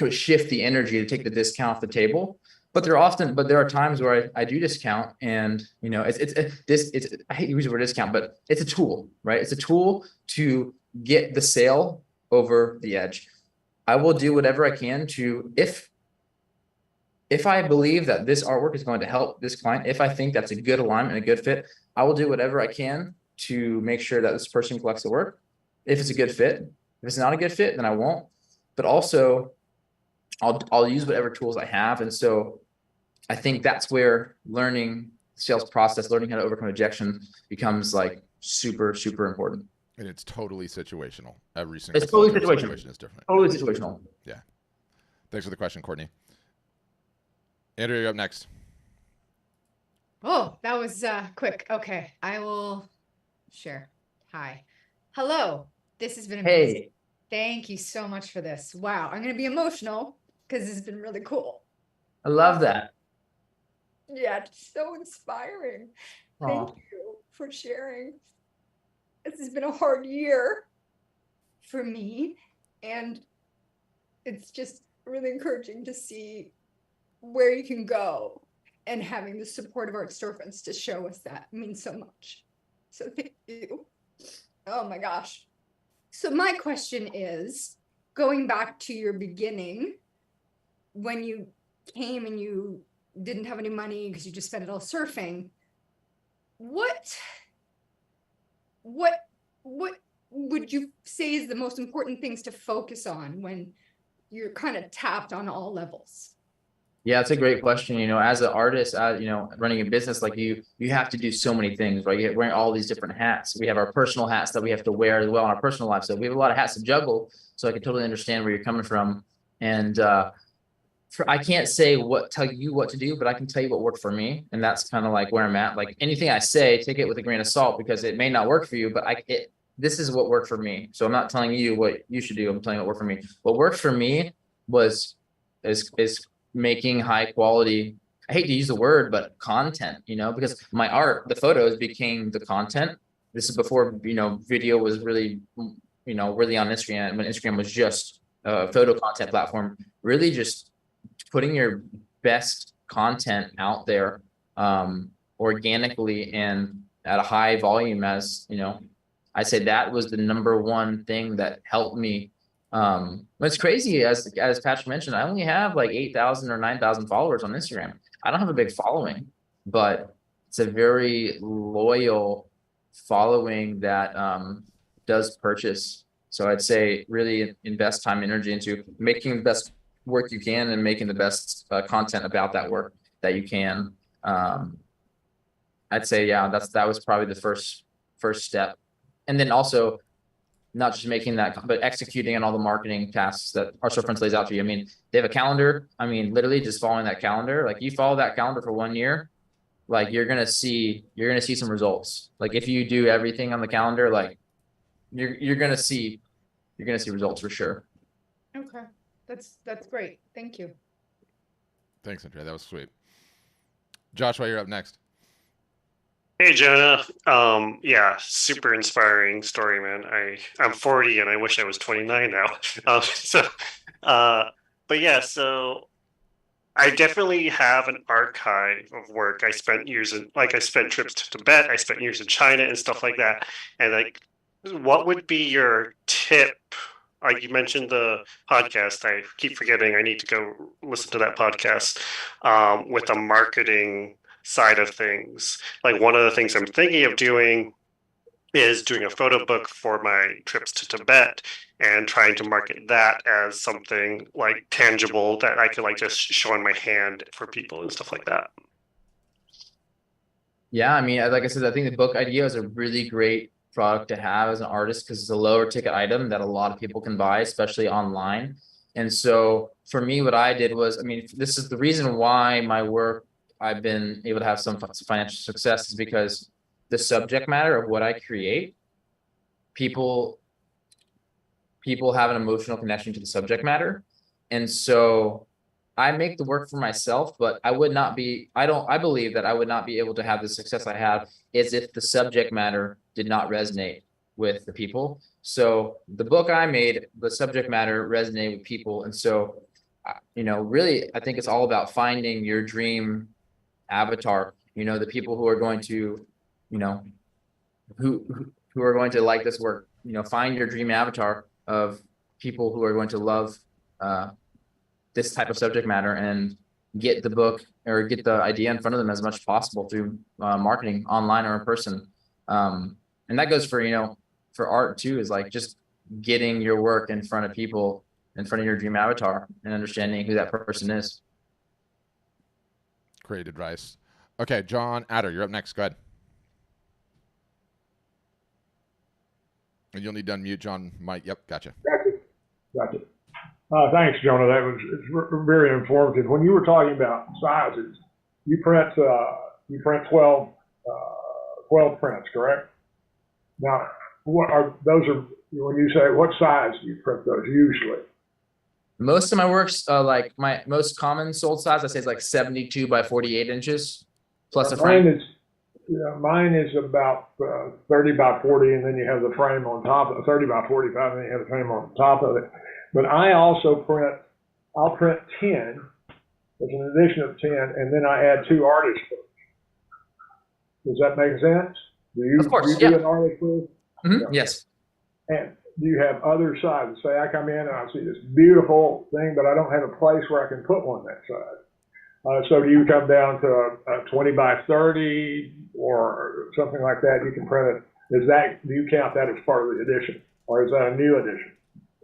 Speaker 7: shift the energy to take the discount off the table. But there are times where I do discount, and I hate to use the word discount, but it's a tool, right? It's a tool to get the sale over the edge. I will do whatever I can to, if I believe that this artwork is going to help this client, if I think that's a good alignment and a good fit, I will do whatever I can to make sure that this person collects the work. If it's a good fit. If it's not a good fit, then I won't. But also, I'll use whatever tools I have. And so I think that's where learning sales process, learning how to overcome rejection becomes like super, super important.
Speaker 6: And it's totally situational. Every single
Speaker 7: situation
Speaker 6: is different.
Speaker 7: Totally situational.
Speaker 6: Yeah. Thanks for the question, Courtney. Andrew, you're up next.
Speaker 9: Oh, that was quick. Okay, I will share. Hi. Hello. This has been amazing.
Speaker 7: Hey.
Speaker 9: Thank you so much for this. Wow, I'm going to be emotional because this has been really cool.
Speaker 7: I love that.
Speaker 9: Yeah, it's so inspiring. Thank you for sharing. This has been a hard year for me, and it's just really encouraging to see where you can go, and having the support of our storefronts to show us that means so much. So thank you. Oh my gosh. So my question is, going back to your beginning, when you came and you didn't have any money because you just spent it all surfing, what would you say is the most important things to focus on when you're kind of tapped on all levels?
Speaker 7: Yeah, it's a great question. As an artist, running a business, like you have to do so many things, right? You're wearing all these different hats. We have our personal hats that we have to wear as well in our personal life. So we have a lot of hats to juggle. So I can totally understand where you're coming from. And I can't tell you what to do, but I can tell you what worked for me. And that's kind of like where I'm at. Like anything I say, take it with a grain of salt, because it may not work for you, but this is what worked for me. So I'm not telling you what you should do. I'm telling you what worked for me. What worked for me is making high quality, I hate to use the word, but content, because my art, the photos became the content. This is before, video was really, really on Instagram, when Instagram was just a photo content platform. Really just putting your best content out there organically and at a high volume. As I say, that was the number one thing that helped me. But it's crazy, as Patrick mentioned, I only have like 8,000 or 9,000 followers on Instagram. I don't have a big following, but it's a very loyal following that does purchase. So I'd say really invest time and energy into making the best work you can, and making the best content about that work that you can. I'd say, yeah, that was probably the first step. And then also, not just making that, but executing on all the marketing tasks that our storefronts lays out for you. I mean, they have a calendar. I mean, literally just following that calendar. Like you follow that calendar for 1 year, like you're gonna see some results. Like if you do everything on the calendar, like you're gonna see results for sure.
Speaker 9: Okay, that's great. Thank you.
Speaker 6: Thanks, Andrea. That was sweet. Joshua, you're up next.
Speaker 10: Hey, Jonah. Yeah, super inspiring story, man. I'm 40 and I wish I was 29 now. But yeah, so I definitely have an archive of work. I spent trips to Tibet, I spent years in China and stuff like that. And like, what would be your tip? You mentioned the podcast. I keep forgetting. I need to go listen to that podcast with the marketing side of things. Like one of the things I'm thinking of doing is doing a photo book for my trips to Tibet and trying to market that as something like tangible that I could like just show in my hand for people and stuff like that.
Speaker 7: Yeah, I mean, like I said, I think the book idea is a really great product to have as an artist because it's a lower ticket item that a lot of people can buy, especially online. And so for me, what I did was, I mean, this is the reason why my work, I've been able to have some financial success is because the subject matter of what I create, people have an emotional connection to the subject matter. And so I make the work for myself, but I believe that I would not be able to have the success I have as if the subject matter did not resonate with the people. So the book I made, the subject matter resonated with people. And so, really, I think it's all about finding your dream avatar, the people who are going to, who are going to like this work, find your dream avatar of people who are going to love, this type of subject matter and get the book or get the idea in front of them as much as possible through marketing online or in person. And that goes for, for art too, is like just getting your work in front of people, in front of your dream avatar and understanding who that person is.
Speaker 6: Great advice. Okay, John Adder, you're up next. Go ahead. And you'll need to unmute John Mike. Yep, gotcha.
Speaker 11: Gotcha. Thanks, Jonah. It's very informative. When you were talking about sizes, you print 12 prints, correct? Now, when you say what size do you print those usually?
Speaker 7: Most of my works, like my most common sold size, I say is like 72 by 48 inches plus a frame.
Speaker 11: Mine is about 30 by 40, and then you have the frame on top of it, 30 by 45, and then you have the frame on top of it. But I also I'll print 10, as an addition of 10, and then I add 2 artist books. Does that make sense?
Speaker 7: Of course,
Speaker 11: do an artist book?
Speaker 7: Mm-hmm. Yes.
Speaker 11: And do you have other sizes? Say I come in and I see this beautiful thing, but I don't have a place where I can put one that size. So do you come down to a 20 by 30 or something like that? You can print it. Do you count that as part of the edition, or is that a new edition?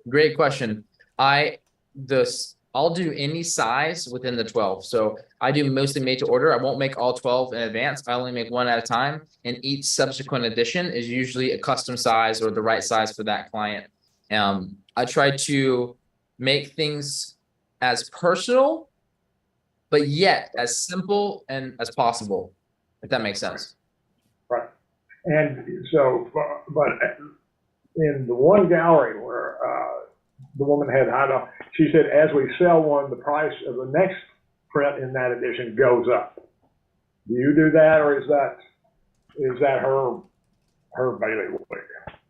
Speaker 7: Great question. I'll do any size within the 12. So I do mostly made to order. I won't make all 12 in advance. I only make one at a time. And each subsequent edition is usually a custom size or the right size for that client. I try to make things as personal, but yet as simple and as possible, if that makes sense.
Speaker 11: Right. And so, but in the one gallery where the woman had she said, as we sell one, the price of the next print in that edition goes up. Do you do that, or is that her bailiwick?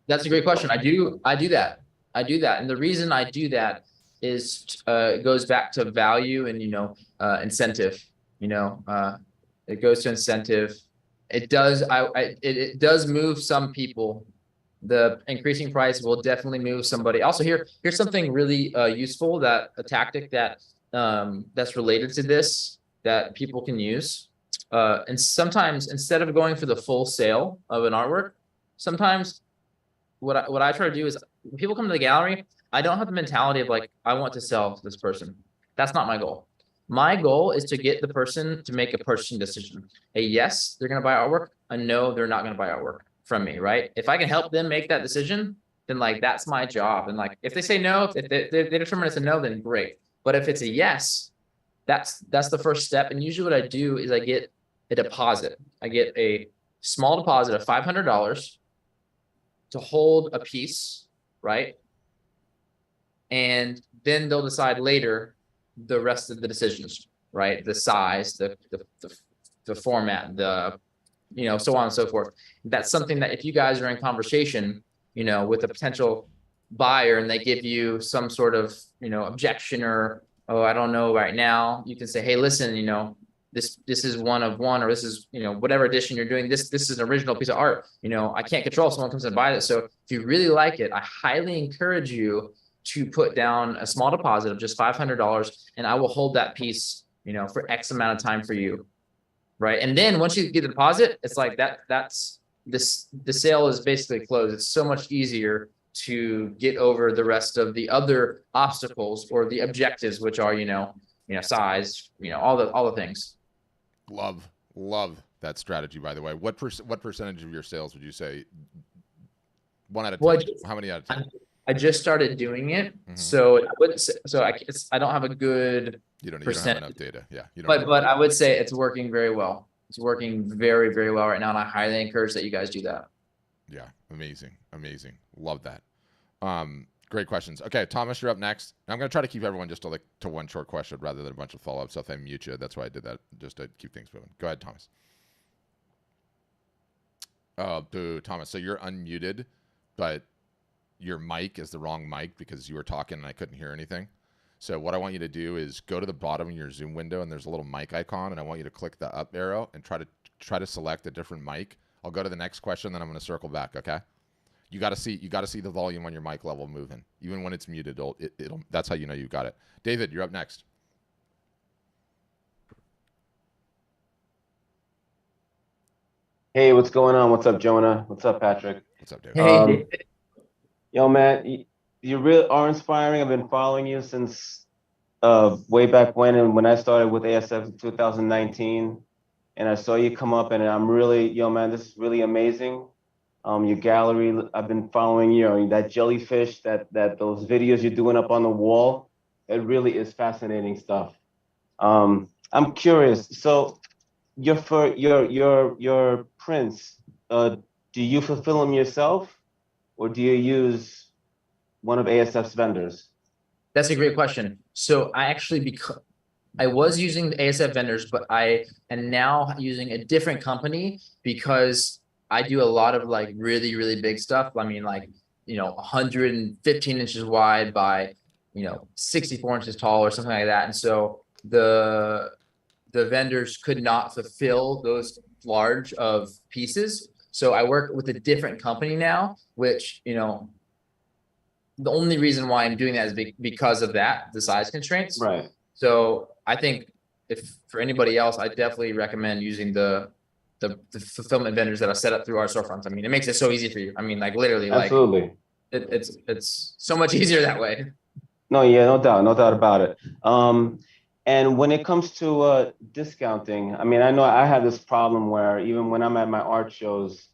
Speaker 7: That's a great question. I do that. And the reason I do that is it goes back to value and incentive. It goes to incentive. It does. It does move some people. The increasing price will definitely move somebody. Also, here's something really useful, a tactic that that's related to this that people can use. And sometimes instead of going for the full sale of an artwork, sometimes what I try to do is when people come to the gallery, I don't have the mentality of like, I want to sell to this person. That's not my goal. My goal is to get the person to make a purchasing decision. A yes, they're going to buy artwork. A no, they're not going to buy artwork from me, right? If I can help them make that decision, then like that's my job. And like if they say no, if they determine it's a no, then great. But if it's a yes, that's the first step. And usually what I do is I get a deposit. I get a small deposit of $500 to hold a piece, right? And then they'll decide later the rest of the decisions, right? The size, the format, so on and so forth. That's something that if you guys are in conversation, with a potential buyer and they give you some sort of, objection or oh, I don't know right now, you can say, hey, listen, this is one of one, or this is, whatever edition you're doing, this is an original piece of art. I can't control if someone comes and buys it. So if you really like it, I highly encourage you to put down a small deposit of just $500, and I will hold that piece, for X amount of time for you. Right. And then once you get the deposit, it's like the sale is basically closed. It's so much easier to get over the rest of the other obstacles or the objectives, which are, size, all the things.
Speaker 6: Love that strategy, by the way. What percentage of your sales would you say? 1 out of 10.
Speaker 7: Well,
Speaker 6: How many out of 10?
Speaker 7: I just started doing it, so I wouldn't say, I don't have a good
Speaker 6: you don't have enough data. Yeah,
Speaker 7: but I would say it's working very well. It's working very, very well right now, and I highly encourage that you guys do that.
Speaker 6: Yeah, amazing. Love that. Great questions. Okay, Thomas, you're up next. I'm going to try to keep everyone just to one short question rather than a bunch of follow-up stuff. I mute you. That's why I did that, just to keep things moving. Go ahead, Thomas. Oh, boo, Thomas. So you're unmuted, but your mic is the wrong mic because you were talking and I couldn't hear anything. So what I want you to do is go to the bottom of your Zoom window and there's a little mic icon, and I want you to click the up arrow and try to select a different mic. I'll go to the next question, then I'm going to circle back. Okay. You got to see the volume on your mic level moving. Even when it's muted, it'll that's how you know you got it. David, you're up next.
Speaker 12: Hey, what's going on? What's up, Jonah? What's up, Patrick?
Speaker 6: What's up, David?
Speaker 7: Hey, David.
Speaker 12: Yo, man, you really are inspiring. I've been following you since way back when, and when I started with ASF in 2019, and I saw you come up, and I'm really, yo, man, this is really amazing. Your gallery, I've been following you, that jellyfish, that those videos you're doing up on the wall, it really is fascinating stuff. I'm curious, so your prints, do you fulfill them yourself, or do you use one of ASF's vendors?
Speaker 7: That's a great question. So I actually, I was using the ASF vendors, but I am now using a different company because I do a lot of like really, really big stuff. I mean, like, 115 inches wide by, 64 inches tall or something like that. And so the vendors could not fulfill those large of pieces. So I work with a different company now, which, the only reason why I'm doing that is because of the size constraints.
Speaker 12: Right.
Speaker 7: So I think if for anybody else, I definitely recommend using the fulfillment vendors that are set up through our storefronts. I mean, it makes it so easy for you. I mean, like literally,
Speaker 12: absolutely.
Speaker 7: Like it's so much easier that way.
Speaker 12: No, yeah, no doubt about it. And when it comes to discounting, I mean, I know I have this problem where even when I'm at my art shows,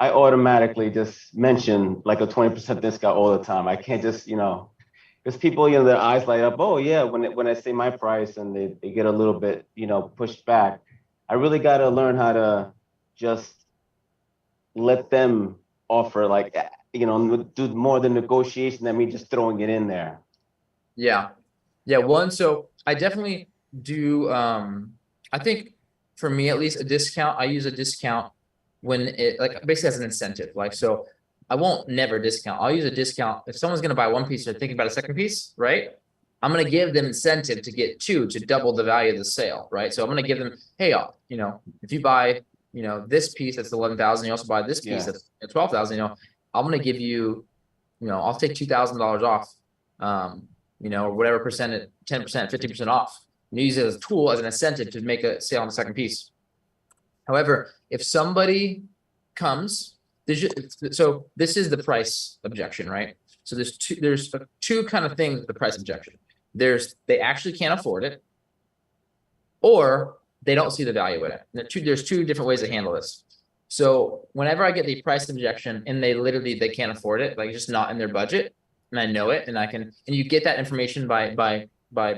Speaker 12: I automatically just mention like a 20% discount all the time. I can't just, because people, their eyes light up. Oh yeah, when I say my price and they get a little bit, pushed back. I really got to learn how to just let them offer, like, do more the negotiation than me just throwing it in there.
Speaker 7: Yeah. So I definitely do. I think for me, at least, a discount, I use a discount when it like basically as an incentive. Like, so I won't never discount. I'll use a discount. If someone's going to buy one piece, they're thinking about a second piece, right? I'm going to give them incentive to get two to double the value of the sale, right? So I'm going to give them, hey, if you buy, this piece that's 11,000, you also buy this piece that's 12,000, I'm going to give you, I'll take $2,000 off, or whatever percent, 10%, 50% off. And use it as a tool, as an incentive to make a sale on the second piece. However, if somebody comes, so this is the price objection, right? So there's two kind of things with the price objection. They actually can't afford it, or they don't see the value in it. And there's two different ways to handle this. So whenever I get the price objection and they can't afford it, like just not in their budget, and I know it, and you get that information by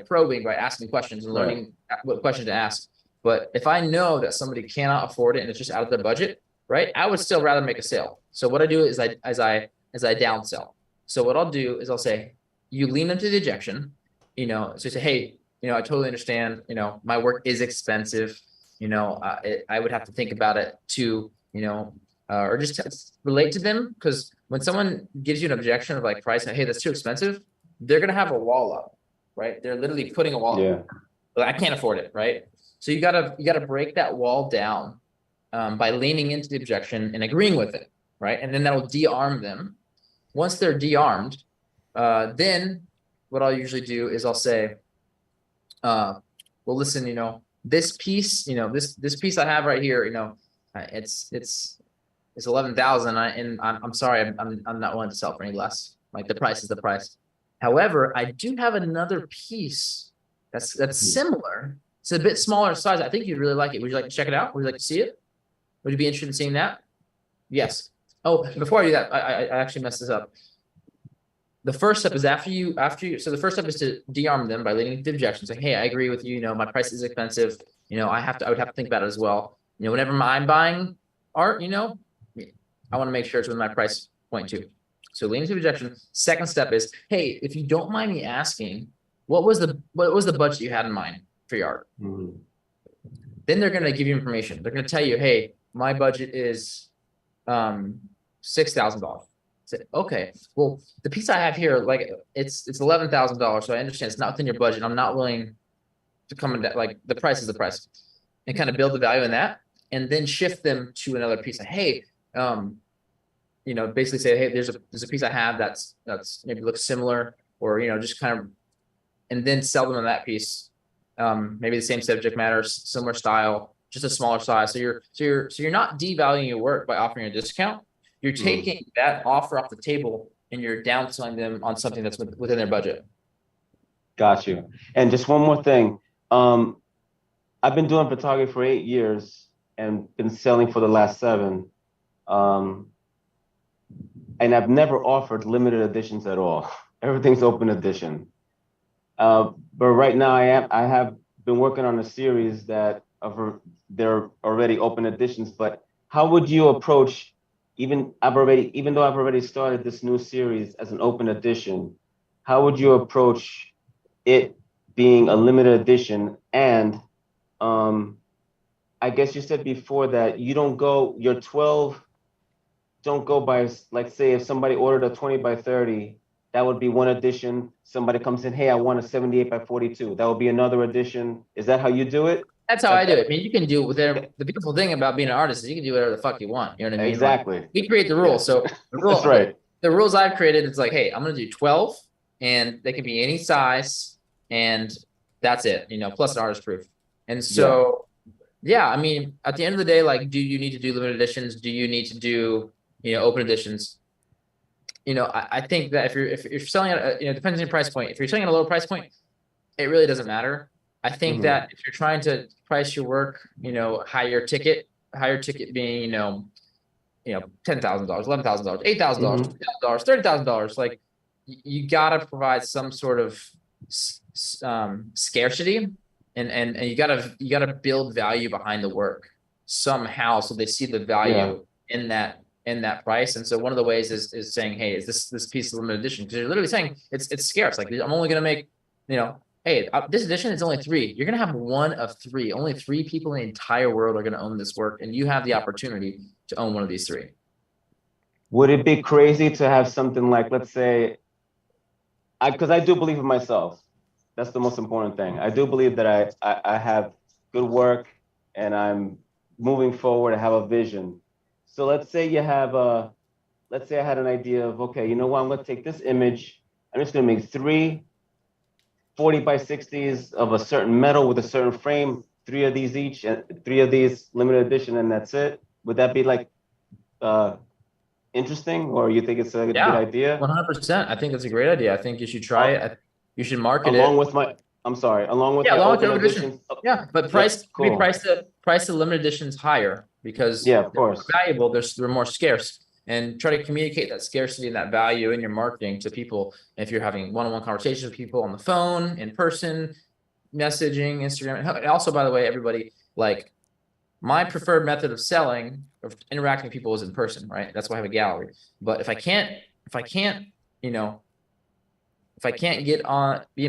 Speaker 7: probing, by asking questions and learning what questions to ask. But if I know that somebody cannot afford it and it's just out of their budget, right, I would still rather make a sale. So what I do is I downsell. So what I'll do is I'll say, you lean into the objection, so you say, hey, I totally understand, my work is expensive, I would have to think about it too, or just relate to them. Because when someone gives you an objection of like price, hey, that's too expensive, they're going to have a wall up. right? They're literally putting a wall.
Speaker 12: Yeah.
Speaker 7: But I can't afford it, right? So you gotta break that wall down by leaning into the objection and agreeing with it, right? And then that'll de-arm them. Once they're de-armed, then what I'll usually do is I'll say, well, listen, this piece, this piece I have right here, it's 11,000, and I'm sorry, I'm not willing to sell for any less. Like, the price is the price. However, I do have another piece that's similar. It's a bit smaller size. I think you'd really like it. Would you like to check it out? Would you like to see it? Would you be interested in seeing that? Yes. Oh, before I do that, I actually messed this up. The first step is after you, so the first step is to de-arm them by leading to objections, saying, hey, I agree with you, my price is expensive. I would have to think about it as well. Whenever I'm buying art, I want to make sure it's within my price point too. So leaning to objection. Second step is, hey, if you don't mind me asking, what was the budget you had in mind for your art?
Speaker 12: Mm-hmm.
Speaker 7: Then they're going to give you information. They're going to tell you, hey, my budget is $6,000. Okay, well, the piece I have here, like, it's $11,000. So I understand it's not within your budget. I'm not willing to come in that, like, the price is the price, and kind of build the value in that, and then shift them to another piece. Like, hey, basically say, hey, there's a piece I have that's maybe looks similar, or just kind of, and then sell them on that piece. Maybe the same subject matter, similar style, just a smaller size. So you're not devaluing your work by offering a discount. You're taking that offer off the table and you're downselling them on something that's within their budget.
Speaker 12: Got you. And just one more thing. I've been doing photography for 8 years and been selling for the last 7. And I've never offered limited editions at all. Everything's open edition. But right now I have been working on a series that they're already open editions. But how would you approach, even though I've already started this new series as an open edition, how would you approach it being a limited edition? And I guess you said before that your 12 don't go by, like, say if somebody ordered a 20 by 30, that would be one edition. Somebody comes in, hey, I want a 78 by 42. That would be another edition. Is that how you do it?
Speaker 7: That's how I do it. I mean, you can do it with the beautiful thing about being an artist is you can do whatever the fuck you want. You know what I mean?
Speaker 12: Exactly.
Speaker 7: Like, we create the rules. So the rule,
Speaker 12: that's right.
Speaker 7: The rules I've created, it's like, hey, I'm going to do 12 and they can be any size and that's it, plus an artist proof. And so, yeah, I mean, at the end of the day, like, do you need to do limited editions? Do you need to do, open editions? I think that if you're selling at depends on your price point. If you're selling at a lower price point, it really doesn't matter. I think that if you're trying to price your work, higher ticket being, $10,000, $11,000, $8,000, $2,000, $30,000, like, you gotta provide some sort of scarcity, and you gotta build value behind the work somehow, so they see the value in that price. And so one of the ways is saying, hey, is this piece of limited edition? Because you're literally saying it's scarce. Like, I'm only gonna make, hey, this edition is only 3. You're going to have one of 3. Only 3 people in the entire world are going to own this work, and you have the opportunity to own one of these 3.
Speaker 12: Would it be crazy to have something like, let's say, because I do believe in myself. That's the most important thing. I do believe that I have good work and I'm moving forward. I have a vision. So let's say I had an idea of, okay, you know what? I'm going to take this image. I'm just going to make 3 40 by 60s of a certain metal with a certain frame, 3 of these each, and 3 of these limited edition, and that's it. Would that be like interesting, or you think it's a good idea?
Speaker 7: 100%. I think that's a great idea. I think you should try it. You should market
Speaker 12: along with my open editions.
Speaker 7: Yeah, but price the limited editions higher because
Speaker 12: of course,
Speaker 7: they're valuable. They're more scarce. And try to communicate that scarcity and that value in your marketing to people. If you're having one-on-one conversations with people on the phone, in person, messaging, Instagram. And also, by the way, everybody, like, my preferred method of selling, of interacting with people is in person, right? That's why I have a gallery. But if I can't be in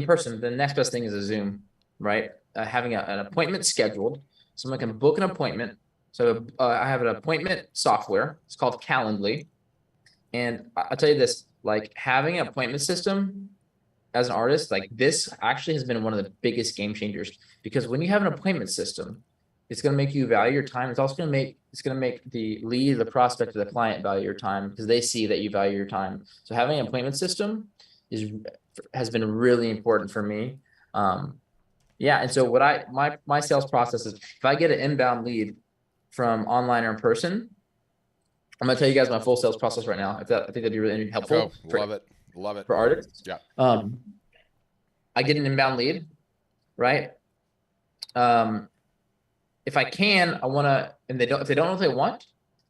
Speaker 7: person, the next best thing is a Zoom, right? Having an appointment scheduled. Someone can book an appointment. So I have an appointment software. It's called Calendly. And I'll tell you this, like, having an appointment system as an artist, like this actually has been one of the biggest game changers, because when you have an appointment system, it's going to make you value your time. It's also going to make the lead, the prospect, or the client value your time, because they see that you value your time. So having an appointment system has been really important for me. Yeah. And so what my sales process is, if I get an inbound lead from online or in person, I'm going to tell you guys my full sales process right now. I think that'd be really helpful.
Speaker 6: Love it.
Speaker 7: For artists.
Speaker 6: Yeah.
Speaker 7: I get an inbound lead, right? If I can, I want to, and if they don't know what they want,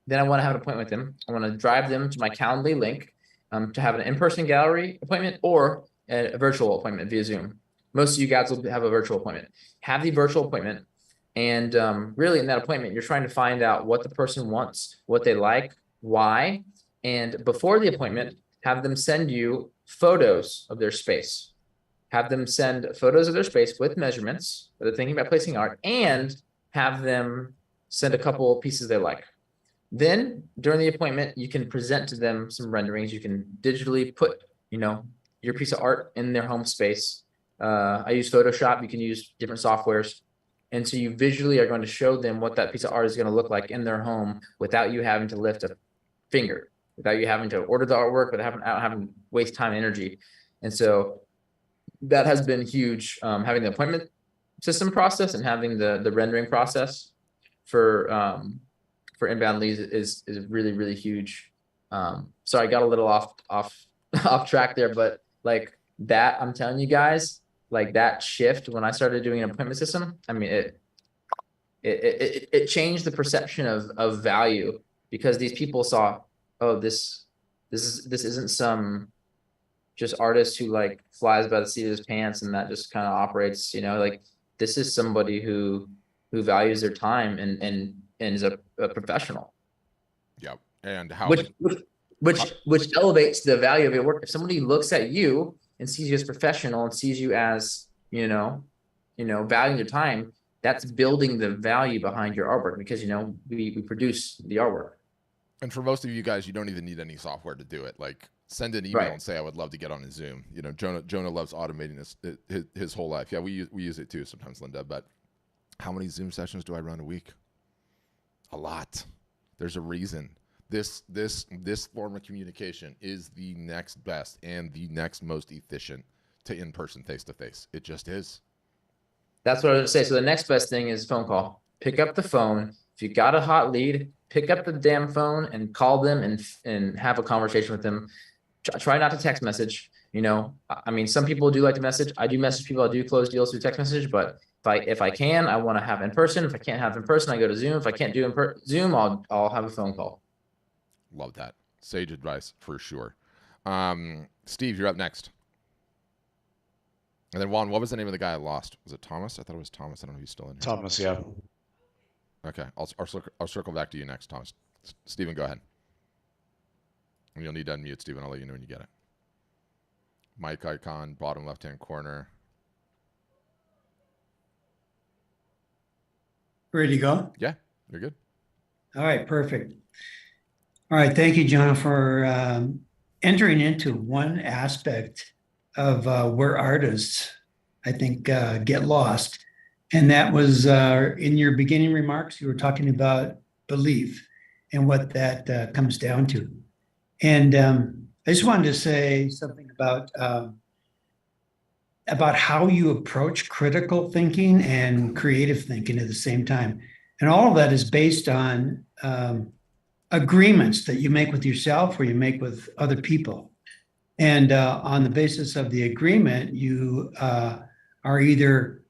Speaker 7: then I want to have an appointment with them. I want to drive them to my Calendly link to have an in-person gallery appointment or a virtual appointment via Zoom. Most of you guys will have a virtual appointment. Have the virtual appointment. And really in that appointment, you're trying to find out what the person wants, what they like, why. And before the appointment, have them send you photos of their space. Have them send photos of their space with measurements that they're thinking about placing art, and have them send a couple pieces they like. Then during the appointment, you can present to them some renderings. You can digitally put, your piece of art in their home space. I use Photoshop. You can use different softwares. And so you visually are going to show them what that piece of art is going to look like in their home without you having to lift a finger, without you having to order the artwork, without having to waste time and energy. And so that has been huge. Having the appointment system process and having the rendering process for inbound leads is really, really huge. Sorry, I got a little off track there, but like that, I'm telling you guys, like that shift when I started doing an appointment system, I mean, it changed the perception of value, because these people saw, oh, this isn't some just artist who like flies by the seat of his pants and that just kind of operates, like this is somebody who values their time and is a professional.
Speaker 6: Yeah. And how
Speaker 7: which elevates the value of your work. If somebody looks at you and sees you as professional and sees you as, valuing your time, that's building the value behind your artwork, because, we produce the artwork.
Speaker 6: And for most of you guys, you don't even need any software to do it. Like send an email and say, I would love to get on a Zoom. Jonah loves automating his whole life. Yeah, we use it too sometimes, Linda, but how many Zoom sessions do I run a week? A lot. There's a reason. This form of communication is the next best and the next most efficient to in-person, face-to-face. It just is.
Speaker 7: That's what I was going to say. So the next best thing is phone call. Pick up the phone. If you got a hot lead, pick up the damn phone and call them and have a conversation with them. Try not to text message. I mean, some people do like to message. I do message people. I do close deals through text message, but if I can, I want to have in person. If I can't have in person, I go to Zoom. If I can't do Zoom, I'll have a phone call.
Speaker 6: Love that. Sage advice for sure. Steve, you're up next. And then Juan, what was the name of the guy I lost? Was it Thomas? I thought it was Thomas. I don't know if he's still in here.
Speaker 13: Thomas, yeah.
Speaker 6: Okay, I'll circle back to you next, Thomas. Steven, go ahead. And you'll need to unmute, Steven. I'll let you know when you get it. Mic icon, bottom left-hand corner.
Speaker 14: Ready to go?
Speaker 6: Yeah, you're good.
Speaker 14: All right, perfect. All right, thank you, Jonah, for entering into one aspect of where artists, I think, get lost. And that was in your beginning remarks, you were talking about belief and what that comes down to. And I just wanted to say something about how you approach critical thinking and creative thinking at the same time. And all of that is based on agreements that you make with yourself or you make with other people. And on the basis of the agreement, you are either,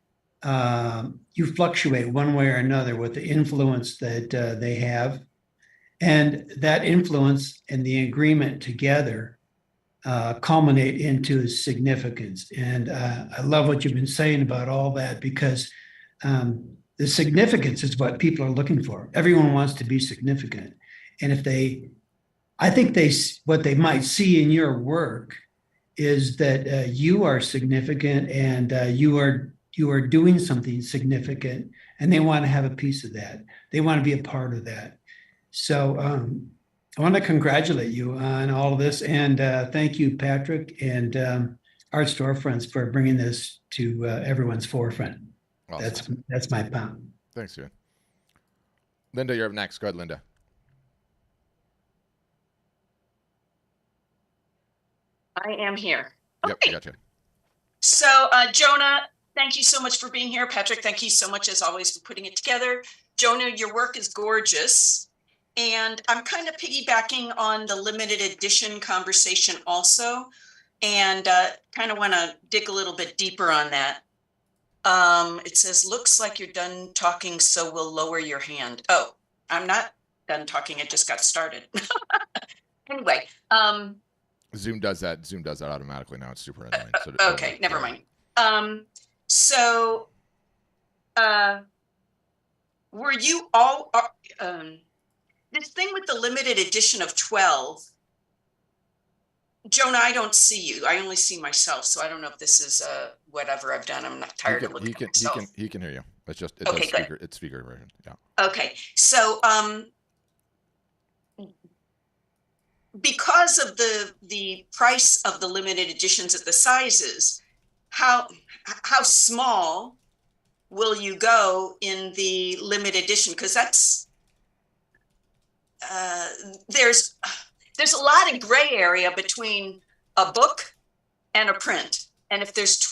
Speaker 14: you fluctuate one way or another with the influence that they have. And that influence and the agreement together culminate into significance. And I love what you've been saying about all that, because the significance is what people are looking for. Everyone wants to be significant. And I think what they might see in your work is that you are significant and you are doing something significant, and they want to have a piece of that. They want to be a part of that. So I want to congratulate you on all of this, and thank you, Patrick. And art storefronts for bringing this to everyone's forefront.
Speaker 6: Awesome.
Speaker 14: That's my pound.
Speaker 6: Thanks, Ian. Linda, you're up next. Go ahead, Linda.
Speaker 13: I am here.
Speaker 6: Okay. Yep, I got you.
Speaker 13: So, Jonah, thank you so much for being here. Patrick, thank you so much, as always, for putting it together. Jonah, your work is gorgeous. And I'm kind of piggybacking on the limited edition conversation also, and kind of want to dig a little bit deeper on that. It says, looks like you're done talking, so we'll lower your hand. Oh, I'm not done talking. It just got started. Anyway.
Speaker 6: Zoom does that. Zoom does that automatically now. It's super annoying. So
Speaker 13: okay, never mind. Were you all, this thing with the limited edition of 12, Jonah, I don't see you. I only see myself. So I don't know if this is whatever I've done. I'm not tired of looking at myself.
Speaker 6: He can hear you. It's just,
Speaker 13: okay,
Speaker 6: does speaker, it's speaker version. Yeah.
Speaker 13: Okay. So, because of the price of the limited editions at the sizes, how small will you go in the limited edition? Because that's there's a lot of gray area between a book and a print. And if there's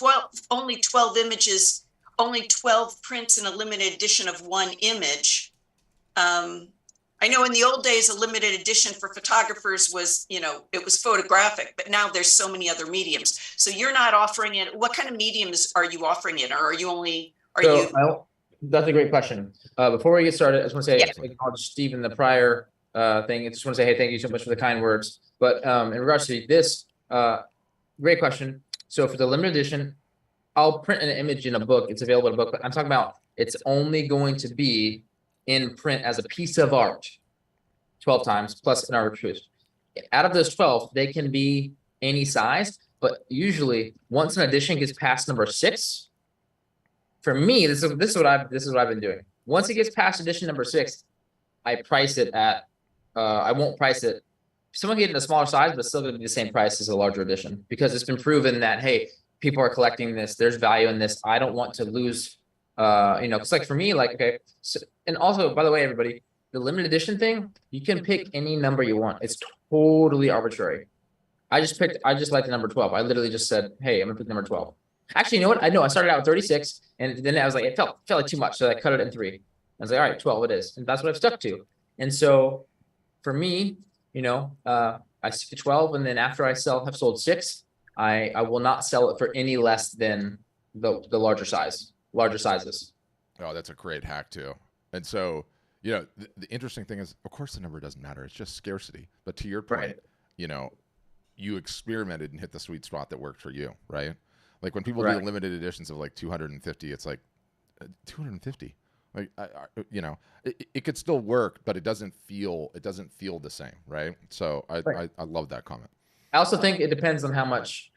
Speaker 13: only 12 images, only 12 prints in a limited edition of one image. I know in the old days, a limited edition for photographers was, it was photographic, but now there's so many other mediums. So you're not offering it. What kind of mediums are you offering it? Or are you only,
Speaker 7: that's a great question. Before we get started, I just want to say, acknowledge Steve in the prior thing. I just want to say, hey, thank you so much for the kind words. But in regards to this, great question. So for the limited edition, I'll print an image in a book. It's available in a book, but I'm talking about it's only going to be in print as a piece of art 12 times plus an arbitrary. Out of those 12, they can be any size, but usually once an edition gets past number 6, for me, this is what I've been doing. Once it gets past edition number 6, I price it at I won't price it. Someone get in a smaller size, but still going to be the same price as a larger edition, because it's been proven that, hey, people are collecting this. There's value in this. I don't want to lose. It's like for me, like, okay. So, and also, by the way, everybody, the limited edition thing, you can pick any number you want. It's totally arbitrary. I just like the number 12. I literally just said, hey, I'm gonna pick number 12. Actually, you know what? I started out with 36, and then I was like, it felt like too much. So I cut it in 3. I was like, all right, 12 it is. And that's what I've stuck to. And so for me, I stick to 12, and then after I have sold 6, I will not sell it for any less than the larger sizes.
Speaker 6: Oh, that's a great hack too. And so, the interesting thing is, of course, the number doesn't matter. It's just scarcity. But to your point, you experimented and hit the sweet spot that worked for you, right? Like when people do limited editions of like 250, it's like 250. Like, it could still work, but it doesn't feel the same, right? So I love that comment.
Speaker 7: I also think it depends on how much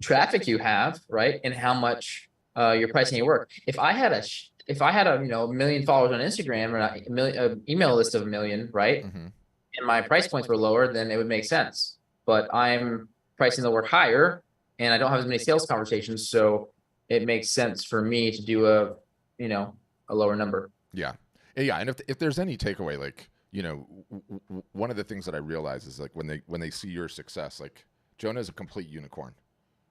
Speaker 7: traffic you have, right, and how much you're pricing your work. If I had a 1 million followers on Instagram, or an email list of 1 million, right, and my price points were lower, then it would make sense. But I'm pricing the work higher, and I don't have as many sales conversations, so it makes sense for me to do a lower number.
Speaker 6: Yeah. And if there's any takeaway, like, one of the things that I realize is like when they see your success, like Jonah is a complete unicorn,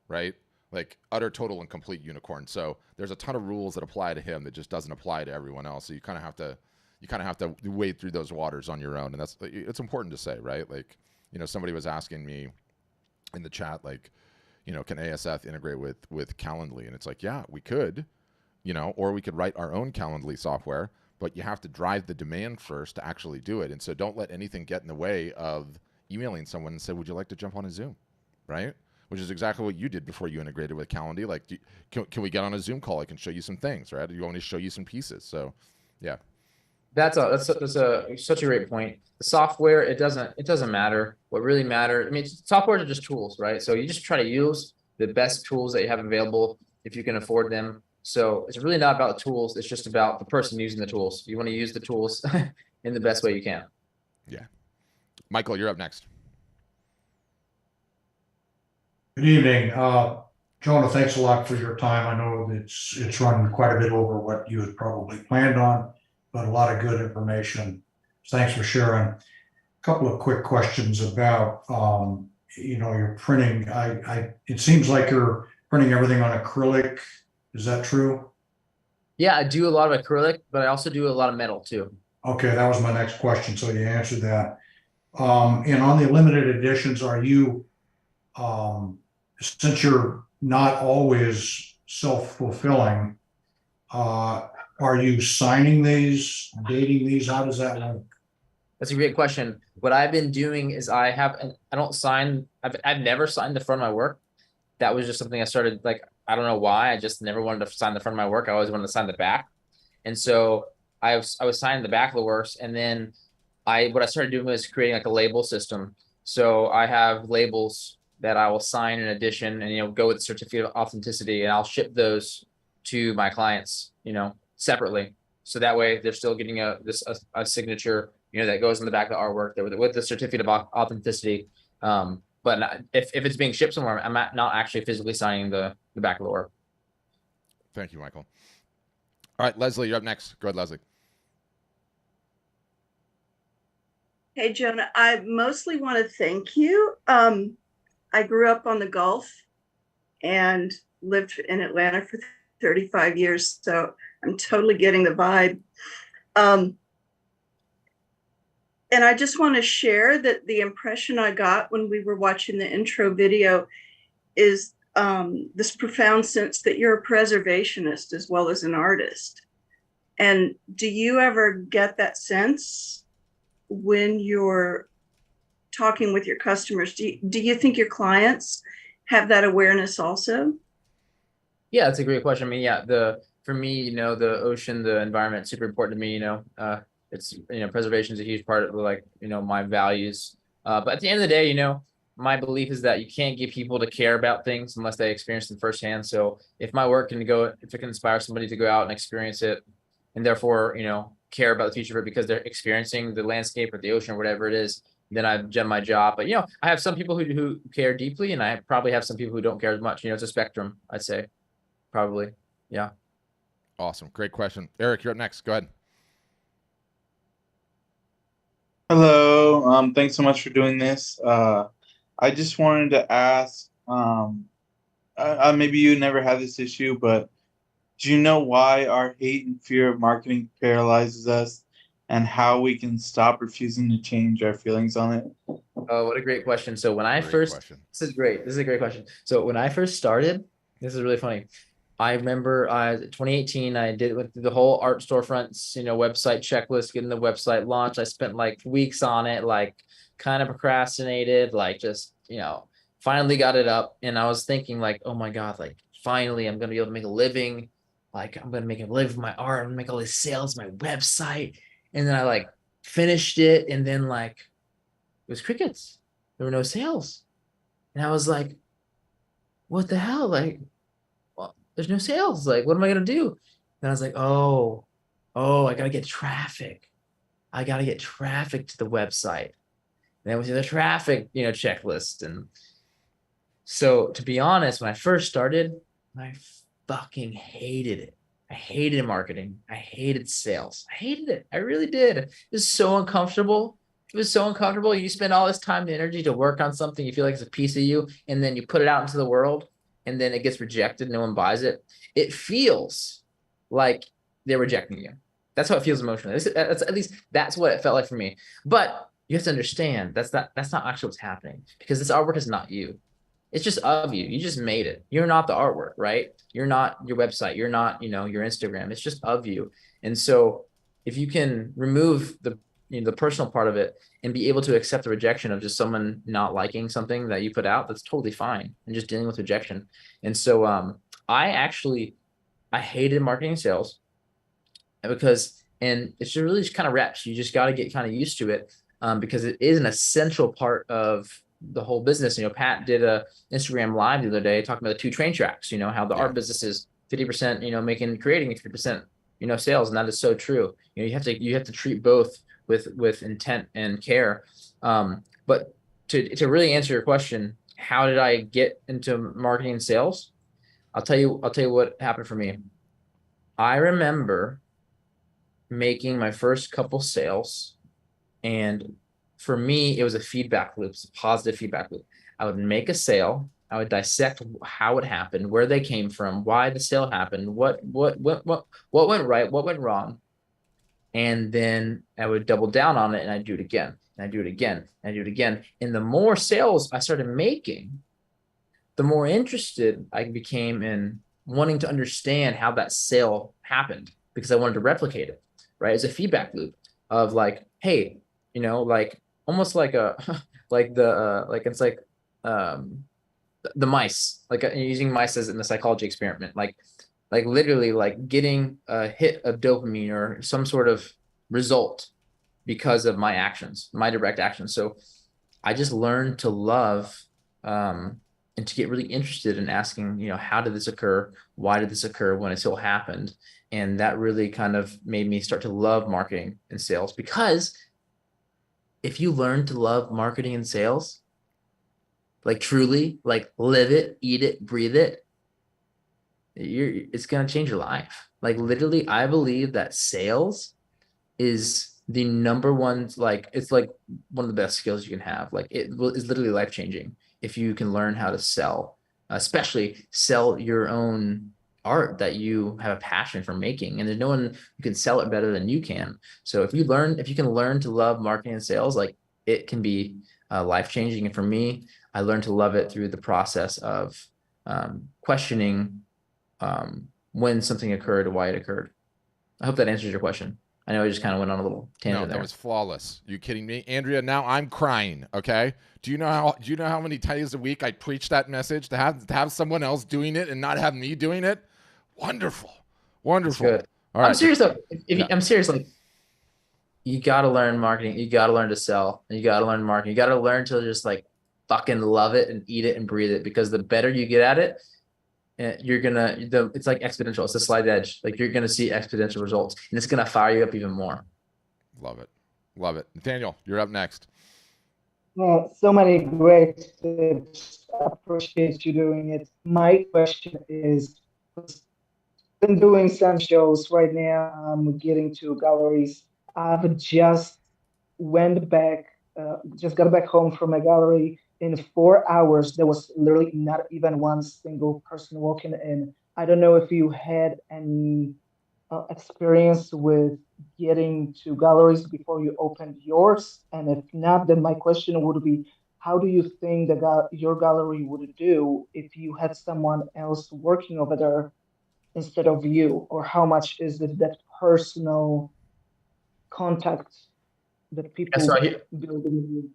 Speaker 6: right? Like utter, total, and complete unicorn. So there's a ton of rules that apply to him that just doesn't apply to everyone else. So you kind of have to wade through those waters on your own. And it's important to say, right? Like, somebody was asking me in the chat, like, can ASF integrate with Calendly? And it's like, yeah, we could, or we could write our own Calendly software, but you have to drive the demand first to actually do it. And so don't let anything get in the way of emailing someone and say, would you like to jump on a Zoom, right? Which is exactly what you did before you integrated with Calendly. Like, can we get on a Zoom call? I can show you some things, right? You want me to show you some pieces? So, yeah.
Speaker 7: That's such a great point. The software, it doesn't matter. What really matters, software are just tools, right? So you just try to use the best tools that you have available if you can afford them. So it's really not about the tools. It's just about the person using the tools. You want to use the tools in the best way you can.
Speaker 6: Yeah. Michael, you're up next.
Speaker 15: Good evening. Jonah, thanks a lot for your time. I know it's run quite a bit over what you had probably planned on, but a lot of good information. Thanks for sharing. A couple of quick questions about your printing. It seems like you're printing everything on acrylic. Is that true?
Speaker 7: Yeah, I do a lot of acrylic, but I also do a lot of metal too.
Speaker 15: Okay, that was my next question, so you answered that. And on the limited editions, are you, since you're not always self-fulfilling, are you signing these, dating these? How does that work?
Speaker 7: That's a great question. What I've been doing is I don't sign, I've never signed the front of my work. That was just something I started, like, I don't know why. I just never wanted to sign the front of my work. I always wanted to sign the back. And so I was signing the back of the works. And then what I started doing was creating like a label system. So I have labels that I will sign in addition and, go with the certificate of authenticity, and I'll ship those to my clients, separately. So that way they're still getting a signature, that goes in the back of the artwork with the certificate of authenticity. But if it's being shipped somewhere, I'm not actually physically signing the back of the work.
Speaker 6: Thank you, Michael. All right, Leslie, you're up next. Go ahead, Leslie.
Speaker 16: Hey, Jonah, I mostly want to thank you. I grew up on the Gulf and lived in Atlanta for 35 years, so I'm totally getting the vibe. And I just want to share that the impression I got when we were watching the intro video is this profound sense that you're a preservationist as well as an artist. And do you ever get that sense when you're talking with your customers? Do you think your clients have that awareness also?
Speaker 7: Yeah, that's a great question. I mean, yeah, for me, the ocean, the environment, super important to me. It's preservation is a huge part of my values. But at the end of the day, my belief is that you can't get people to care about things unless they experience them firsthand. So if my work if it can inspire somebody to go out and experience it, and therefore care about the future of it because they're experiencing the landscape or the ocean or whatever it is, then I've done my job. But I have some people who care deeply, and I probably have some people who don't care as much. It's a spectrum, I'd say, probably. Yeah.
Speaker 6: Awesome, great question, Eric. You're up next. Go ahead.
Speaker 17: Hello. Thanks so much for doing this. I just wanted to ask, maybe you never had this issue, but do you know why our hate and fear of marketing paralyzes us, and how we can stop refusing to change our feelings on it?
Speaker 7: Oh, what a great question. So when this is great. This is a great question. So when I first started, this is really funny. I remember 2018, I went through the whole art storefronts, website checklist, getting the website launched. I spent like weeks on it, like kind of procrastinated, like just, finally got it up. And I was thinking like, oh my God, like finally I'm going to be able to make a living. Like I'm going to make a living with my art. I'm going to make all these sales, my website. And then I finished it. And then it was crickets. There were no sales. And I was like, what the hell? There's no sales. What am I going to do? And I was like, oh, I got to get traffic. I got to get traffic to the website. And then with the traffic, checklist. And so to be honest, when I first started, I fucking hated it. I hated marketing. I hated sales. I hated it. I really did. It was so uncomfortable. It was so uncomfortable. You spend all this time and energy to work on something you feel like it's a piece of you, and then you put it out into the world, and then it gets rejected. No one buys it. It feels like they're rejecting you. That's how it feels emotionally. At least that's what it felt like for me. But you have to understand that's not actually what's happening, because this artwork is not you. It's just of you. You just made it. You're not the artwork, right? You're not your website. You're not, your Instagram. It's just of you. And so if you can remove the personal part of it and be able to accept the rejection of just someone not liking something that you put out, that's totally fine. And just dealing with rejection. And so I hated marketing and sales and it's really just kind of reps. You just got to get kind of used to it because it is an essential part of the whole business. Pat did a Instagram live the other day talking about the 2 train tracks, how the art business is 50%, creating 50%, sales. And that is so true. You have to treat both with intent and care. But to really answer your question, how did I get into marketing and sales? I'll tell you what happened for me. I remember making my first couple sales, and for me, it was a feedback loop, a positive feedback loop. I would make a sale, I would dissect how it happened, where they came from, why the sale happened, what went right, what went wrong, and then I would double down on it, and I'd do it again, and I'd do it again, and I'd do it again. And the more sales I started making, the more interested I became in wanting to understand how that sale happened, because I wanted to replicate it, right? It's a feedback loop of like, hey, like almost like a like the mice, like using mice as in the psychology experiment, like literally like getting a hit of dopamine or some sort of result because of my actions, my direct actions. So I just learned to love and to get really interested in asking, how did this occur? Why did this occur when it still happened? And that really kind of made me start to love marketing and sales, because if you learn to love marketing and sales, like truly, like live it, eat it, breathe it, it's going to change your life. Like literally, I believe that sales is the number one, like it's like one of the best skills you can have. Like it is literally life changing if you can learn how to sell, especially sell your own art that you have a passion for making. And there's no one who can sell it better than you can. So if you can learn to love marketing and sales, like it can be life changing. And for me, I learned to love it through the process of questioning when something occurred, why it occurred. I hope that answers your question. I know I just kind of went on a little tangent there.
Speaker 6: No, that was flawless. Are you kidding me? Andrea, now I'm crying, okay? Do you know how many days a week I preach that message to have someone else doing it and not have me doing it? Wonderful. Wonderful.
Speaker 7: That's good.
Speaker 6: All right.
Speaker 7: I'm serious though. I'm serious, like you got to learn marketing, you got to learn to sell, and you got to learn marketing. You got to learn to just like fucking love it and eat it and breathe it, because the better you get at it, it's like exponential. It's a slight edge. Like you're gonna see exponential results, and it's gonna fire you up even more.
Speaker 6: Love it, love it. Nathaniel, you're up next.
Speaker 18: Well, so many great tips. I appreciate you doing it. My question is, I've been doing some shows right now. I'm getting to galleries. I've just went back, just got back home from a gallery. In 4 hours, there was literally not even one single person walking in. I don't know if you had any experience with getting to galleries before you opened yours, and if not, then my question would be, how do you think your gallery would do if you had someone else working over there instead of you, or how much is it that personal contact that people build in you?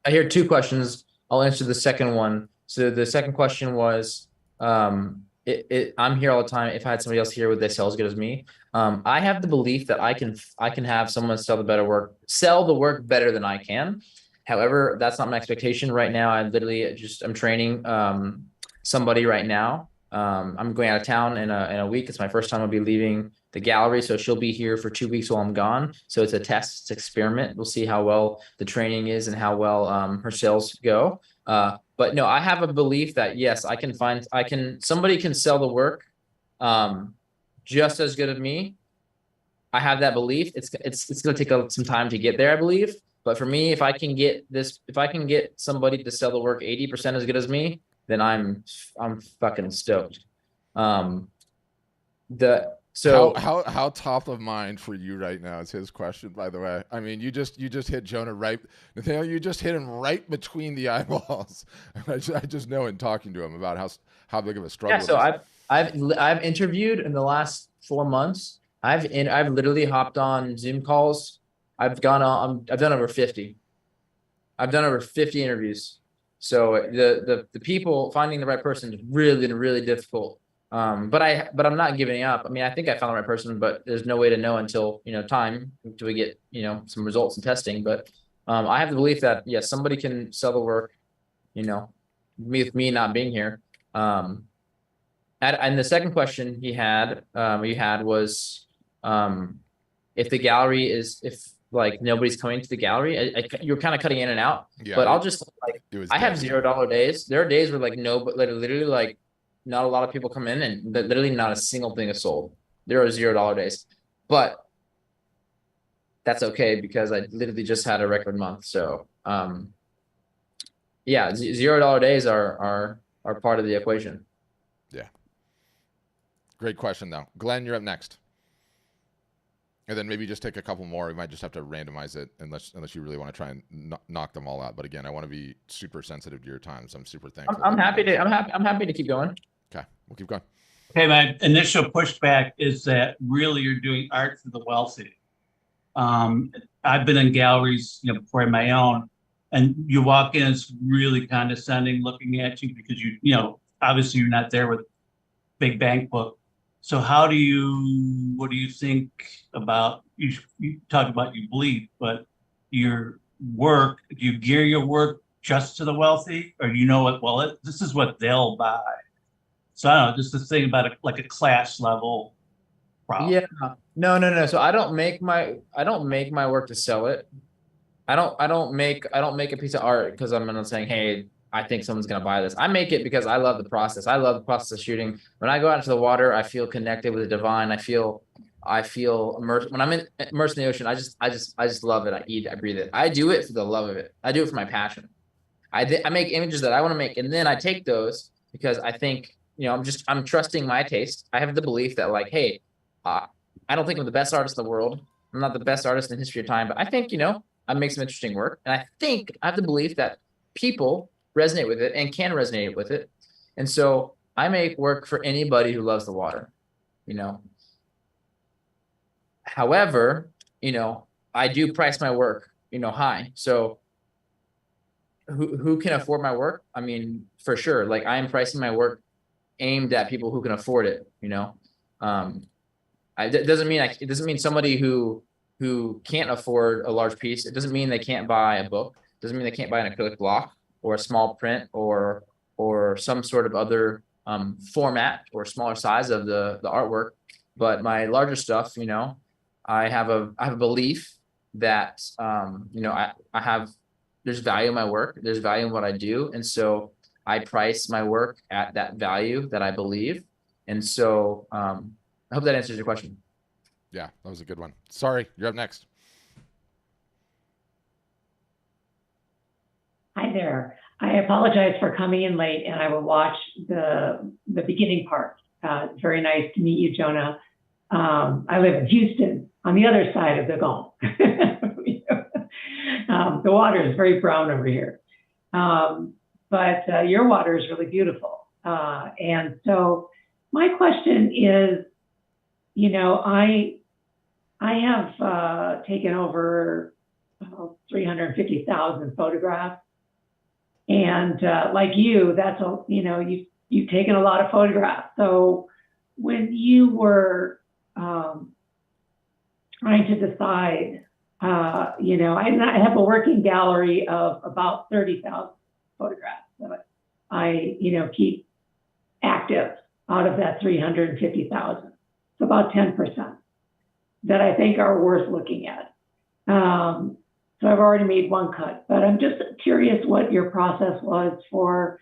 Speaker 7: I hear two questions. I'll answer the second one. So the second question was, I'm here all the time. If I had somebody else here, would they sell as good as me? I have the belief that I can have someone sell the work better than I can. However, that's not my expectation right now. I'm training somebody right now. I'm going out of town in a week. It's my first time I'll be leaving the gallery. So she'll be here for 2 weeks while I'm gone. So it's a test, it's an experiment. We'll see how well the training is and how well her sales go. But no, I have a belief that yes, somebody can sell the work just as good as me. I have that belief. It's going to take some time to get there, I believe. But for me, if I can get somebody to sell the work 80% as good as me, then I'm fucking stoked.
Speaker 6: How top of mind for you right now is his question, by the way. I mean, you just hit Jonah right, Nathaniel, you just hit him right between the eyeballs. I just know in talking to him about how big of a struggle.
Speaker 7: Yeah, so I've interviewed in the last 4 months. I've literally hopped on Zoom calls. I've done over 50. I've done over 50 interviews. So the people finding the right person is really, really difficult. But I'm not giving up. I mean, I think I found the right person, but there's no way to know until until we get some results and testing. But I have the belief that yes, somebody can sell the work. With me not being here. And the second question you had was if the gallery if like nobody's coming to the gallery. You're kind of cutting in and out. Yeah, but I'll just I have $0 days. There are days where like no, but literally like
Speaker 2: not a lot of people come in, and literally not a single thing is sold. There are $0 days, but that's okay because I literally just had a record month. So yeah, $0 days are part of the equation.
Speaker 6: Yeah. Great question though. Glenn, you're up next. And then maybe just take a couple more. We might just have to randomize it unless you really want to try and knock them all out. But again, I want to be super sensitive to your time, so I'm super thankful.
Speaker 2: I'm happy to keep going.
Speaker 6: Okay, we'll keep going.
Speaker 19: Okay, my initial pushback is that really you're doing art for the wealthy. I've been in galleries, before I had my own, and you walk in, it's really condescending looking at you because obviously you're not there with big bank book. So what do you think about, you talk about you bleed, but your work, do you gear your work just to the wealthy, or do you know what, well, this is what they'll buy? So I don't know, just this thing about like a class level problem.
Speaker 2: Yeah, no. So I don't make my work to sell it. I don't make a piece of art because I'm not saying, hey, I think someone's gonna buy this. I make it because I love the process. I love the process of shooting. When I go out into the water, I feel connected with the divine. I feel immersed. When I'm immersed in the ocean, I just love it. I eat, I breathe it. I do it for the love of it. I do it for my passion. I make images that I want to make, and then I take those because I think, I'm trusting my taste. I have the belief that, like, hey, I don't think I'm the best artist in the world. I'm not the best artist in the history of time, but I think, I make some interesting work. And I think I have the belief that people resonate with it and can resonate with it. And so I make work for anybody who loves the water, However, I do price my work, high. So who can afford my work? I mean, for sure. Like, I am pricing my work aimed at people who can afford it, it doesn't mean somebody who can't afford a large piece. It doesn't mean they can't buy a book. It doesn't mean they can't buy an acrylic block or a small print or some sort of other format or smaller size of the artwork. But my larger stuff, I have a belief that there's value in my work. There's value in what I do, and so I price my work at that value that I believe. And so I hope that answers your question.
Speaker 6: Yeah, that was a good one. Sorry, you're up next.
Speaker 20: Hi there. I apologize for coming in late, and I will watch the beginning part. It's very nice to meet you, Jonah. I live in Houston, on the other side of the Gulf. The water is very brown over here, but your water is really beautiful. And so my question is, I have taken over 350,000 photographs. And like you, that's you've taken a lot of photographs. So when you were trying to decide, I have a working gallery of about 30,000 photographs that I keep active out of that 350,000. It's about 10% that I think are worth looking at. So I've already made one cut, but I'm just curious what your process was for,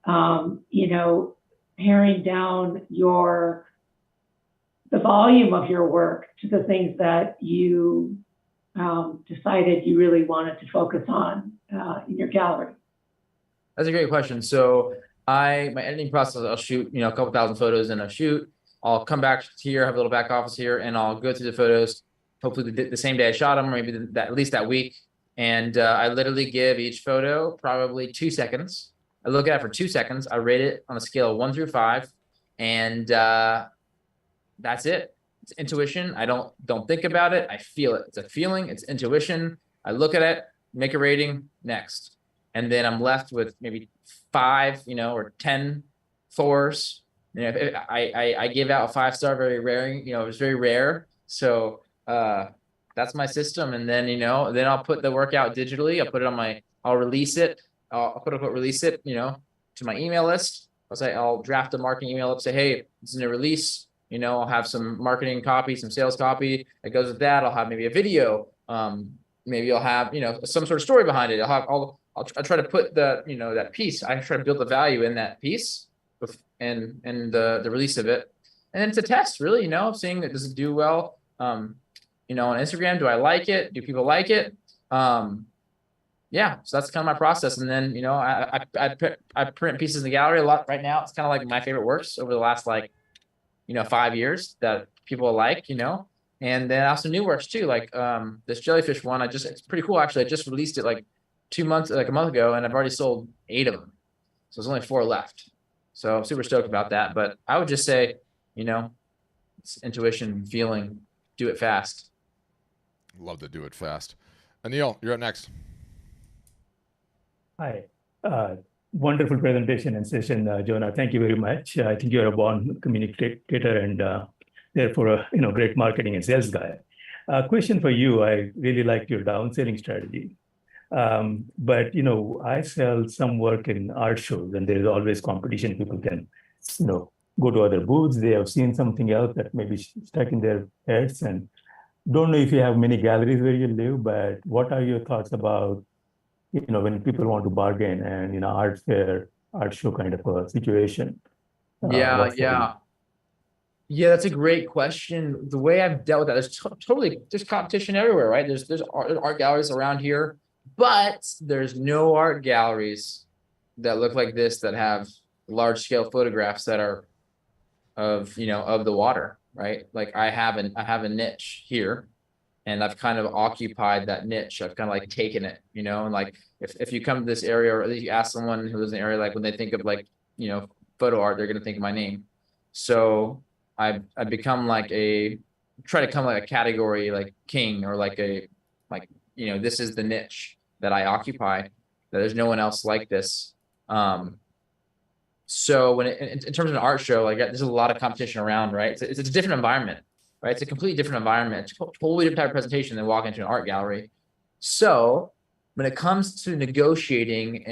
Speaker 20: paring down the volume of your work to the things that you decided you really wanted to focus on in your gallery.
Speaker 2: That's a great question. So my editing process, I'll shoot, a couple thousand photos in a shoot. I'll come back here, have a little back office here, and I'll go through the photos, hopefully the same day I shot them, or maybe at least that week. And I literally give each photo probably 2 seconds. I look at it for 2 seconds. I rate it on a scale of 1 through 5. And that's it. It's intuition. I don't think about it. I feel it. It's a feeling. It's intuition. I look at it, make a rating, next. And then I'm left with maybe 5, or 10 4s. I give out a 5-star very rare. It's very rare. So that's my system. And then, then I'll put the work out digitally. I'll release it. I'll release it, to my email list. I'll draft a marketing email up, say, hey, this is a release. I'll have some marketing copy, some sales copy that goes with that. I'll have maybe a video. Maybe I'll have, some sort of story behind it. I'll try to put that piece. I try to build the value in that piece and the release of it. And then it's a test, really, seeing that does it do well. On Instagram, do I like it? Do people like it? Yeah, so that's kind of my process. And then, I print pieces in the gallery a lot right now. It's kind of like my favorite works over the last 5 years that people like, and then also new works too. Like this jellyfish one, it's pretty cool actually. I just released it like a month ago, and I've already sold 8 of them. So there's only 4 left. So I'm super stoked about that. But I would just say, it's intuition, feeling, do it fast.
Speaker 6: Love to do it fast. Anil, you're up next.
Speaker 21: Hi. Wonderful presentation and session, Jonah. Thank you very much. I think you're a born communicator and therefore a great marketing and sales guy. Question for you. I really like your downselling strategy. But I sell some work in art shows, and there is always competition. People can go to other booths. They have seen something else that may be stuck in their heads, and don't know if you have many galleries where you live, but what are your thoughts about when people want to bargain and art fair, art show kind of a situation?
Speaker 2: Yeah, that's a great question. The way I've dealt with that, there's competition everywhere, right? There's art galleries around here, but there's no art galleries that look like this, that have large scale photographs that are of the water, right? Like I have a niche here, and I've kind of occupied that niche. I've kind of taken it, and if you come to this area, or you ask someone who lives in the area, when they think of photo art, they're going to think of my name. So I've become try to come like a category king, or this is the niche that I occupy, that there's no one else like this. So when in terms of an art show, there's a lot of competition around, right? It's a different environment, right? It's a completely different environment. It's a totally different type of presentation than walking into an art gallery. So when it comes to negotiating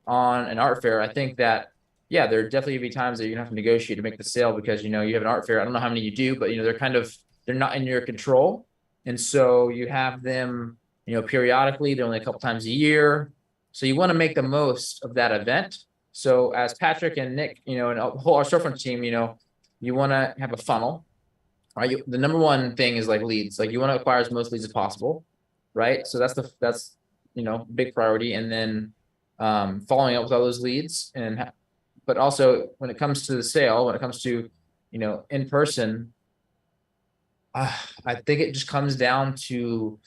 Speaker 2: on an art fair, I think that, yeah, there definitely be times that you have to negotiate to make the sale, because, you have an art fair. I don't know how many you do, but, they're not in your control. And so you have them, periodically. They're only a couple times a year. So you want to make the most of that event. So as Patrick and Nick, and the whole our storefront team, you want to have a funnel, right? The number one thing is leads. You want to acquire as most leads as possible, right? So that's big priority. And then following up with all those leads, but also when it comes to the sale, when it comes to in person, I think it just comes down to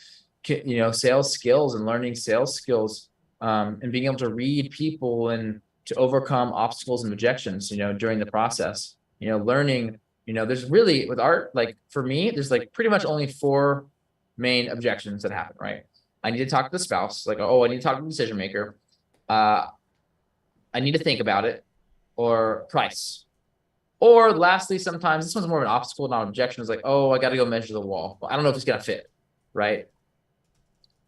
Speaker 2: sales skills and learning sales skills, and being able to read people and to overcome obstacles and objections, during the process, learning, there's really, with art, for me, there's pretty much only 4 main objections that happen, right? I need to talk to the spouse, I need to talk to the decision maker. I need to think about it, or price. Or lastly, sometimes this one's more of an obstacle, not an objection. It's I got to go measure the wall. I don't know if it's going to fit, right?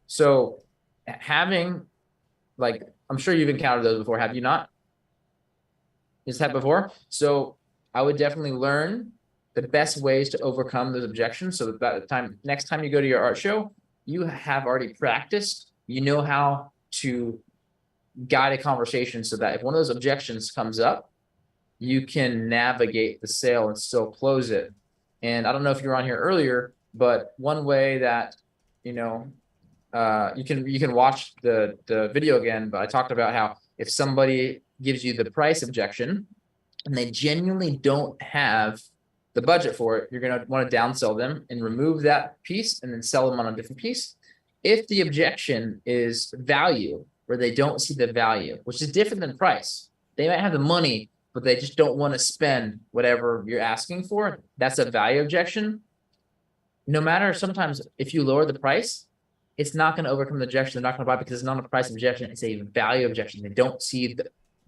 Speaker 2: So having, I'm sure you've encountered those before, have you not? Is that before? So I would definitely learn the best ways to overcome those objections, so that by the next time you go to your art show, you have already practiced, how to guide a conversation, so that if one of those objections comes up, you can navigate the sale and still close it. And I don't know if you were on here earlier, but one way that, you can watch the video again, but I talked about how if somebody gives you the price objection and they genuinely don't have the budget for it, you're going to want to downsell them and remove that piece and then sell them on a different piece. If the objection is value, where they don't see the value, which is different than price, they might have the money, but they just don't want to spend whatever you're asking for, that's a value objection. No matter, sometimes if you lower the price, it's not going to overcome the objection. They're not going to buy because it's not a price objection. It's a value objection. They don't see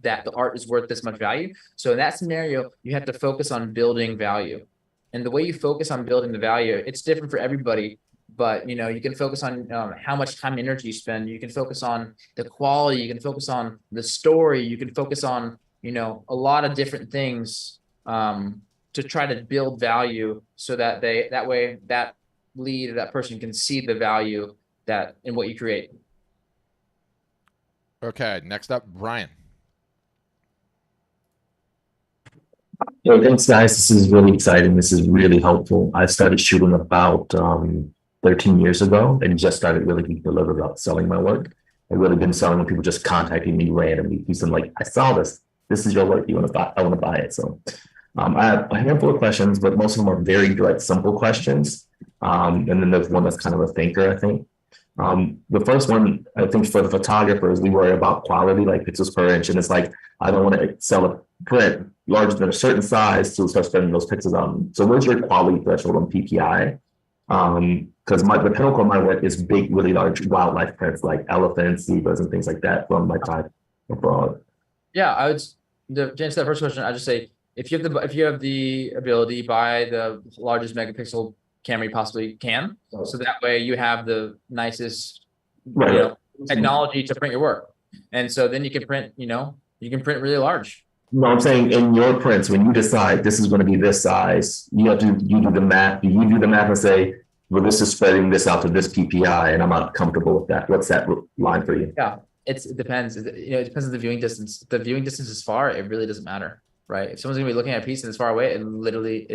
Speaker 2: that the art is worth this much value. So in that scenario, you have to focus on building value. And the way you focus on building the value, it's different for everybody. But, you can focus on how much time and energy you spend. You can focus on the quality. You can focus on the story. You can focus on, a lot of different things to try to build value, so that that way that lead or that person can see the value that in what you create.
Speaker 6: Okay, next up, Brian.
Speaker 5: Yo, thanks, guys. This is really exciting. This is really helpful. I started shooting about 13 years ago and just started really being deliberate about selling my work. I've really been selling when people just contacting me randomly. People like, I saw this. This is your work. You want to buy? I want to buy it. So I have a handful of questions, but most of them are very direct, simple questions. And then there's one that's kind of a thinker, I think. The first one, I think for the photographers, we worry about quality, like pixels per inch. And it's like, I don't want to sell a print larger than a certain size to start spending those pixels on. So where's your quality threshold on PPI? Because the pinnacle of my work is big, really large wildlife prints like elephants, zebras, and things like that from my time abroad.
Speaker 2: Yeah, to answer that first question, I just say if you have the ability, buy the largest megapixel camera you possibly can. So that way you have the nicest technology to print your work. And so then you can print, you can print really large.
Speaker 5: No, I'm saying in your prints, when you decide this is going to be this size, you do the math. You do the math and say, well, this is spreading this out to this PPI, and I'm not comfortable with that. What's that line for you?
Speaker 2: Yeah, it depends. It depends on the viewing distance. If the viewing distance is far, it really doesn't matter, right? If someone's gonna be looking at a piece and it's far away, it literally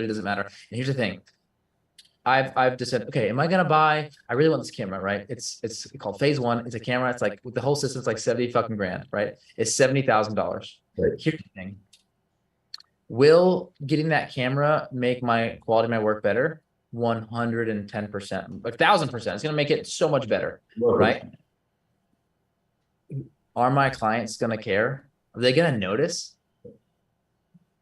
Speaker 2: doesn't matter. And here's the thing. I've just said, okay, am I gonna buy? I really want this camera, right? It's called Phase 1. It's a camera. It's like with the whole system's like 70 fucking grand, right? It's $70,000. Right. Here's the thing. Will getting that camera make my quality of my work better? 110%, 1,000%. It's gonna make it so much better, right? Are my clients gonna care? Are they gonna notice?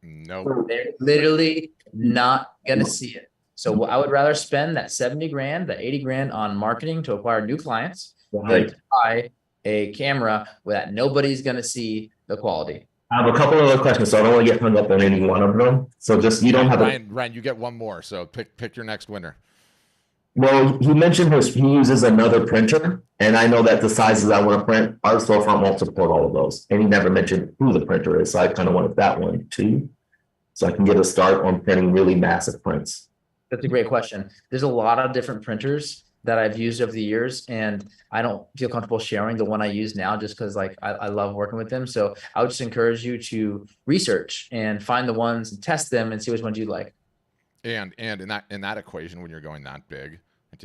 Speaker 6: No.
Speaker 2: They're literally not gonna see it. So I would rather spend that 70 grand, that 80 grand on marketing to acquire new clients than to buy a camera that nobody's going to see the quality.
Speaker 5: I have a couple of other questions, so I don't want to get hung up on any one of them. So just, you don't have
Speaker 6: Ryan, you get one more. So pick your next winner.
Speaker 5: Well, he mentioned he uses another printer, and I know that the sizes I want to print, our storefront won't support all of those. And he never mentioned who the printer is, so I kind of wanted that one too, so I can get a start on printing really massive prints.
Speaker 2: That's a great question. There's a lot of different printers that I've used over the years, and I don't feel comfortable sharing the one I use now just because I love working with them. So I would just encourage you to research and find the ones and test them and see which ones you like.
Speaker 6: And in that equation, when you're going that big,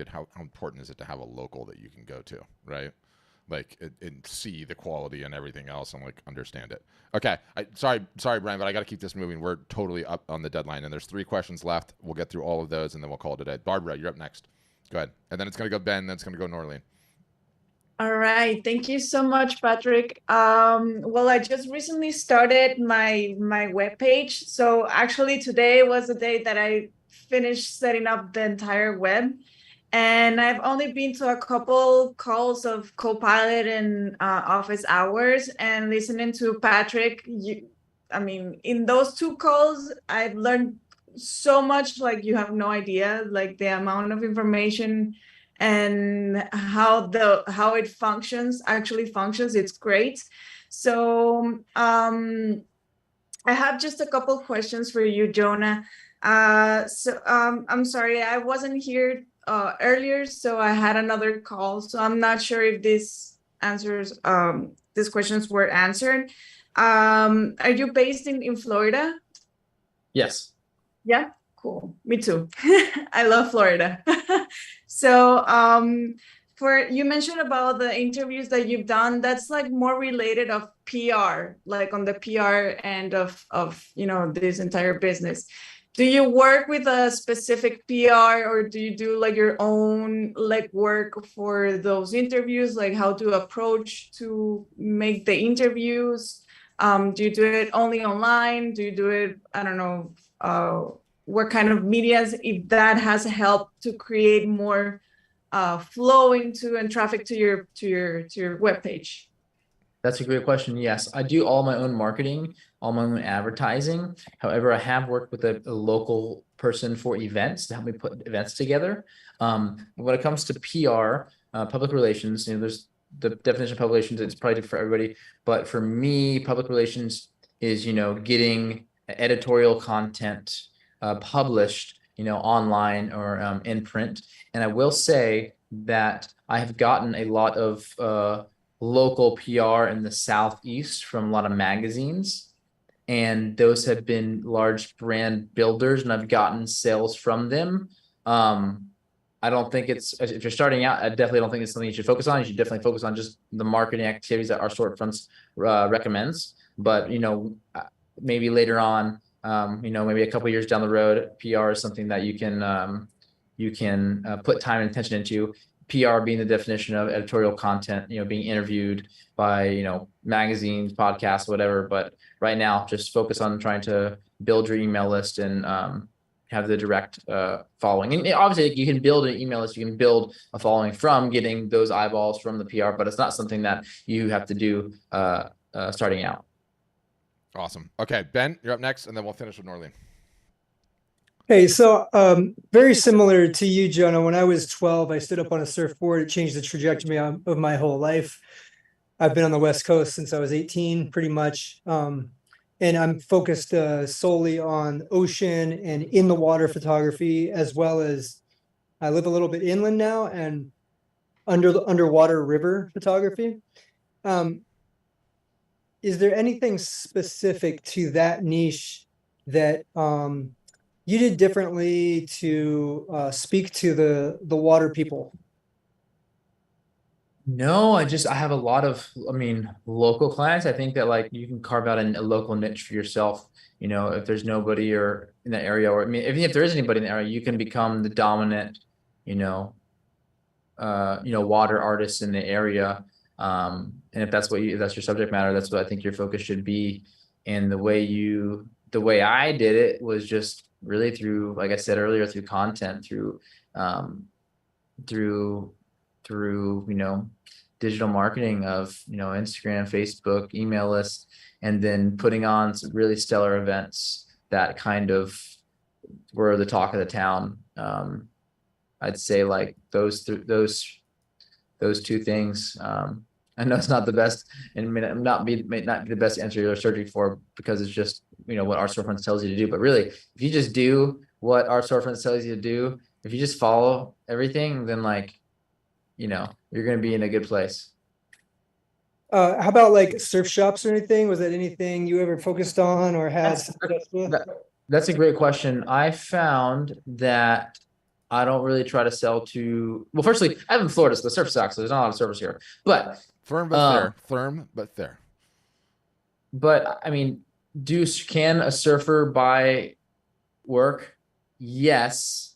Speaker 6: how important is it to have a local that you can go to, right? And see the quality and everything else and understand it. Okay. Sorry, Brian, but I got to keep this moving. We're totally up on the deadline and there's 3 questions left. We'll get through all of those and then we'll call it a day. Barbara, you're up next. Go ahead. And then it's going to go Ben, then it's going to go Norleen.
Speaker 22: All right. Thank you so much, Patrick. Well, I just recently started my webpage. So actually today was the day that I finished setting up the entire web. And I've only been to a couple calls of Copilot and office hours, and listening to Patrick. In those 2 calls, I've learned so much, you have no idea, the amount of information and how it actually functions. It's great. So I have just a couple questions for you, Jonah. I'm sorry, I wasn't here earlier, so I had another call, so I'm not sure if these questions were answered. Are you based in Florida?
Speaker 2: Yes.
Speaker 22: Yeah, cool. Me too. I love Florida. So you mentioned about the interviews that you've done, that's more related of PR, on the PR end of this entire business. Do you work with a specific PR, or do you do your own work for those interviews, how to approach to make the interviews? Do you do it only online? Do you do it, I don't know, what kind of medias, if that has helped to create more flow into and traffic to your webpage?
Speaker 2: That's a great question. Yes, I do all my own marketing, all my own advertising. However, I have worked with a local person for events to help me put events together. When it comes to PR, public relations, there's the definition of public relations. It's probably different for everybody, but for me, public relations is getting editorial content published, online or in print. And I will say that I have gotten a lot of local PR in the Southeast from a lot of magazines. and those have been large brand builders, and I've gotten sales from them. I don't think it's, if you're starting out, I definitely don't think it's something you should focus on. You should definitely focus on just the marketing activities that our storefronts recommends. But, maybe later on, maybe a couple years down the road, PR is something that you can put time and attention into. PR being the definition of editorial content, being interviewed by, magazines, podcasts, whatever. But right now, just focus on trying to build your email list and have the direct following. And obviously, you can build an email list, you can build a following from getting those eyeballs from the PR, but it's not something that you have to do starting out.
Speaker 6: Awesome. Okay, Ben, you're up next, and then we'll finish with Norleen.
Speaker 3: Hey, so very similar to you, Jonah. When I was 12, I stood up on a surfboard. It changed the trajectory of my whole life. I've been on the West Coast since I was 18, pretty much. And I'm focused solely on ocean and in the water photography, as well as I live a little bit inland now and underwater river photography. Is there anything specific to that niche that you did differently to speak to the water people?
Speaker 2: No, I have a lot of, local clients. I think that you can carve out a local niche for yourself. If there's nobody or in that area, or even if there is anybody in the area, you can become the dominant, water artist in the area. And if that's if that's your subject matter, that's what I think your focus should be. And the way I did it was just really through, like I said earlier, through content, through digital marketing of, Instagram, Facebook, email lists, and then putting on some really stellar events that kind of were the talk of the town. I'd say those two things. I know it's not the best, and may not be the best answer you're searching for, because it's just, what our storefront tells you to do. But really, if you just do what our storefront tells you to do, if you just follow everything, then you're going to be in a good place.
Speaker 3: How about surf shops or anything? Was that anything you ever focused on or had?
Speaker 2: That's a great question. I found that I don't really try to sell to, well, firstly, I live in Florida, so the surf sucks, so there's not a lot of surfers here. But
Speaker 6: firm but fair.
Speaker 2: But can a surfer buy work? Yes.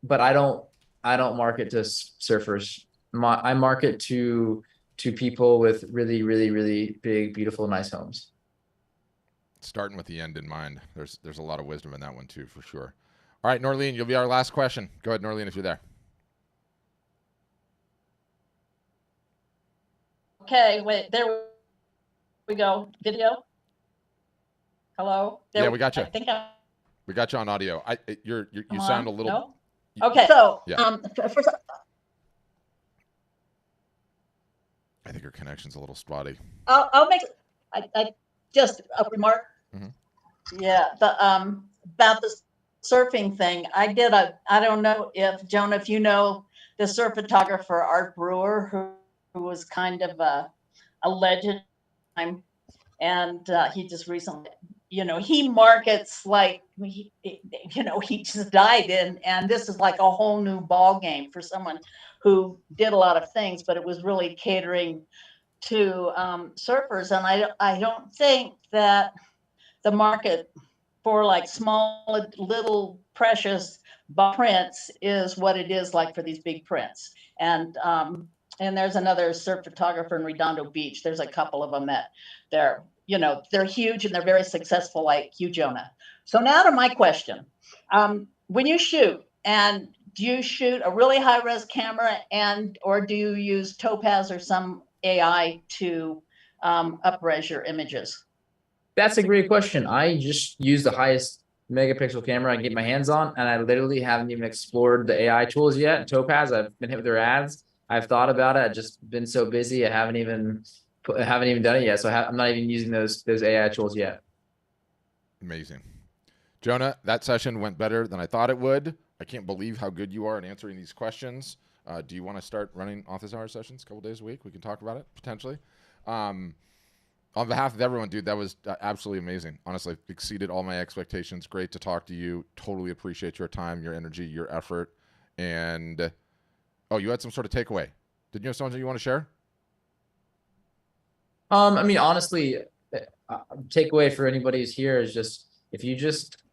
Speaker 2: But I don't market to surfers. I market to people with really, really, really big, beautiful, nice homes.
Speaker 6: Starting with the end in mind. There's a lot of wisdom in that one too, for sure. All right, Norleen, you'll be our last question. Go ahead, Norleen, if you're there.
Speaker 13: Okay, wait, there we go. Video. Hello?
Speaker 6: Yeah, we got you.
Speaker 13: I think
Speaker 6: we got you on audio. You sound a little.
Speaker 13: No? Okay, so
Speaker 6: yeah.
Speaker 13: First,
Speaker 6: I think your connection's a little spotty.
Speaker 13: I'll make just a remark.
Speaker 6: Mm-hmm.
Speaker 13: Yeah, about the surfing thing. I don't know if Jonah, if you know the surf photographer Art Brewer, who was kind of a legend, and he just recently, he markets he just died in, and this is like a whole new ball game for someone who did a lot of things, but it was really catering to surfers. And I don't think that the market for small, little, precious prints is what it is for these big prints. And there's another surf photographer in Redondo Beach. There's a couple of them that they're huge and they're very successful, like you, Jonah. So now to my question. When you shoot, and do you shoot a really high res camera or do you use Topaz or some AI to up-res your images?
Speaker 2: That's a great question. I just use the highest megapixel camera I can get my hands on, and I literally haven't even explored the AI tools yet. Topaz, I've been hit with their ads. I've thought about it. I've just been so busy. I haven't even done it yet. So I'm not even using those AI tools yet.
Speaker 6: Amazing. Jonah, that session went better than I thought it would. I can't believe how good you are at answering these questions. Do you want to start running office hour sessions a couple days a week? We can talk about it potentially. On behalf of everyone, dude, that was absolutely amazing. Honestly, exceeded all my expectations. Great to talk to you. Totally appreciate your time, your energy, your effort. And, oh, you had some sort of takeaway. Did you have something you want to share?
Speaker 7: I mean, honestly, takeaway for anybody who's here is just, if you just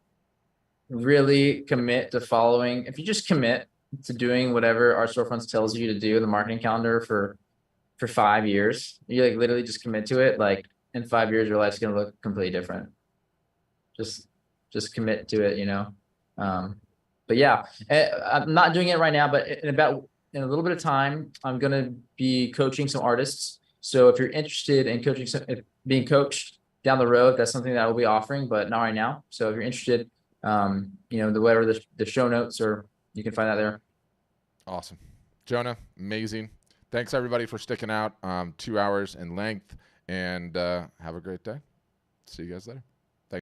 Speaker 7: really commit to following, if you just commit to doing whatever Art Storefronts tells you to do, the marketing calendar for 5 years, you like literally just commit to it. Like in 5 years, your life's going to look completely different. Just commit to it, you know? But yeah, I'm not doing it right now, but in a little bit of time, I'm going to be coaching some artists. So if you're interested in coaching, being coached down the road, that's something that I will be offering, but not right now. So if you're interested, you know, whatever the show notes, or you can find that there.
Speaker 6: Awesome. Jonah, amazing. Thanks everybody for sticking out 2 hours in length, and have a great day. See you guys later.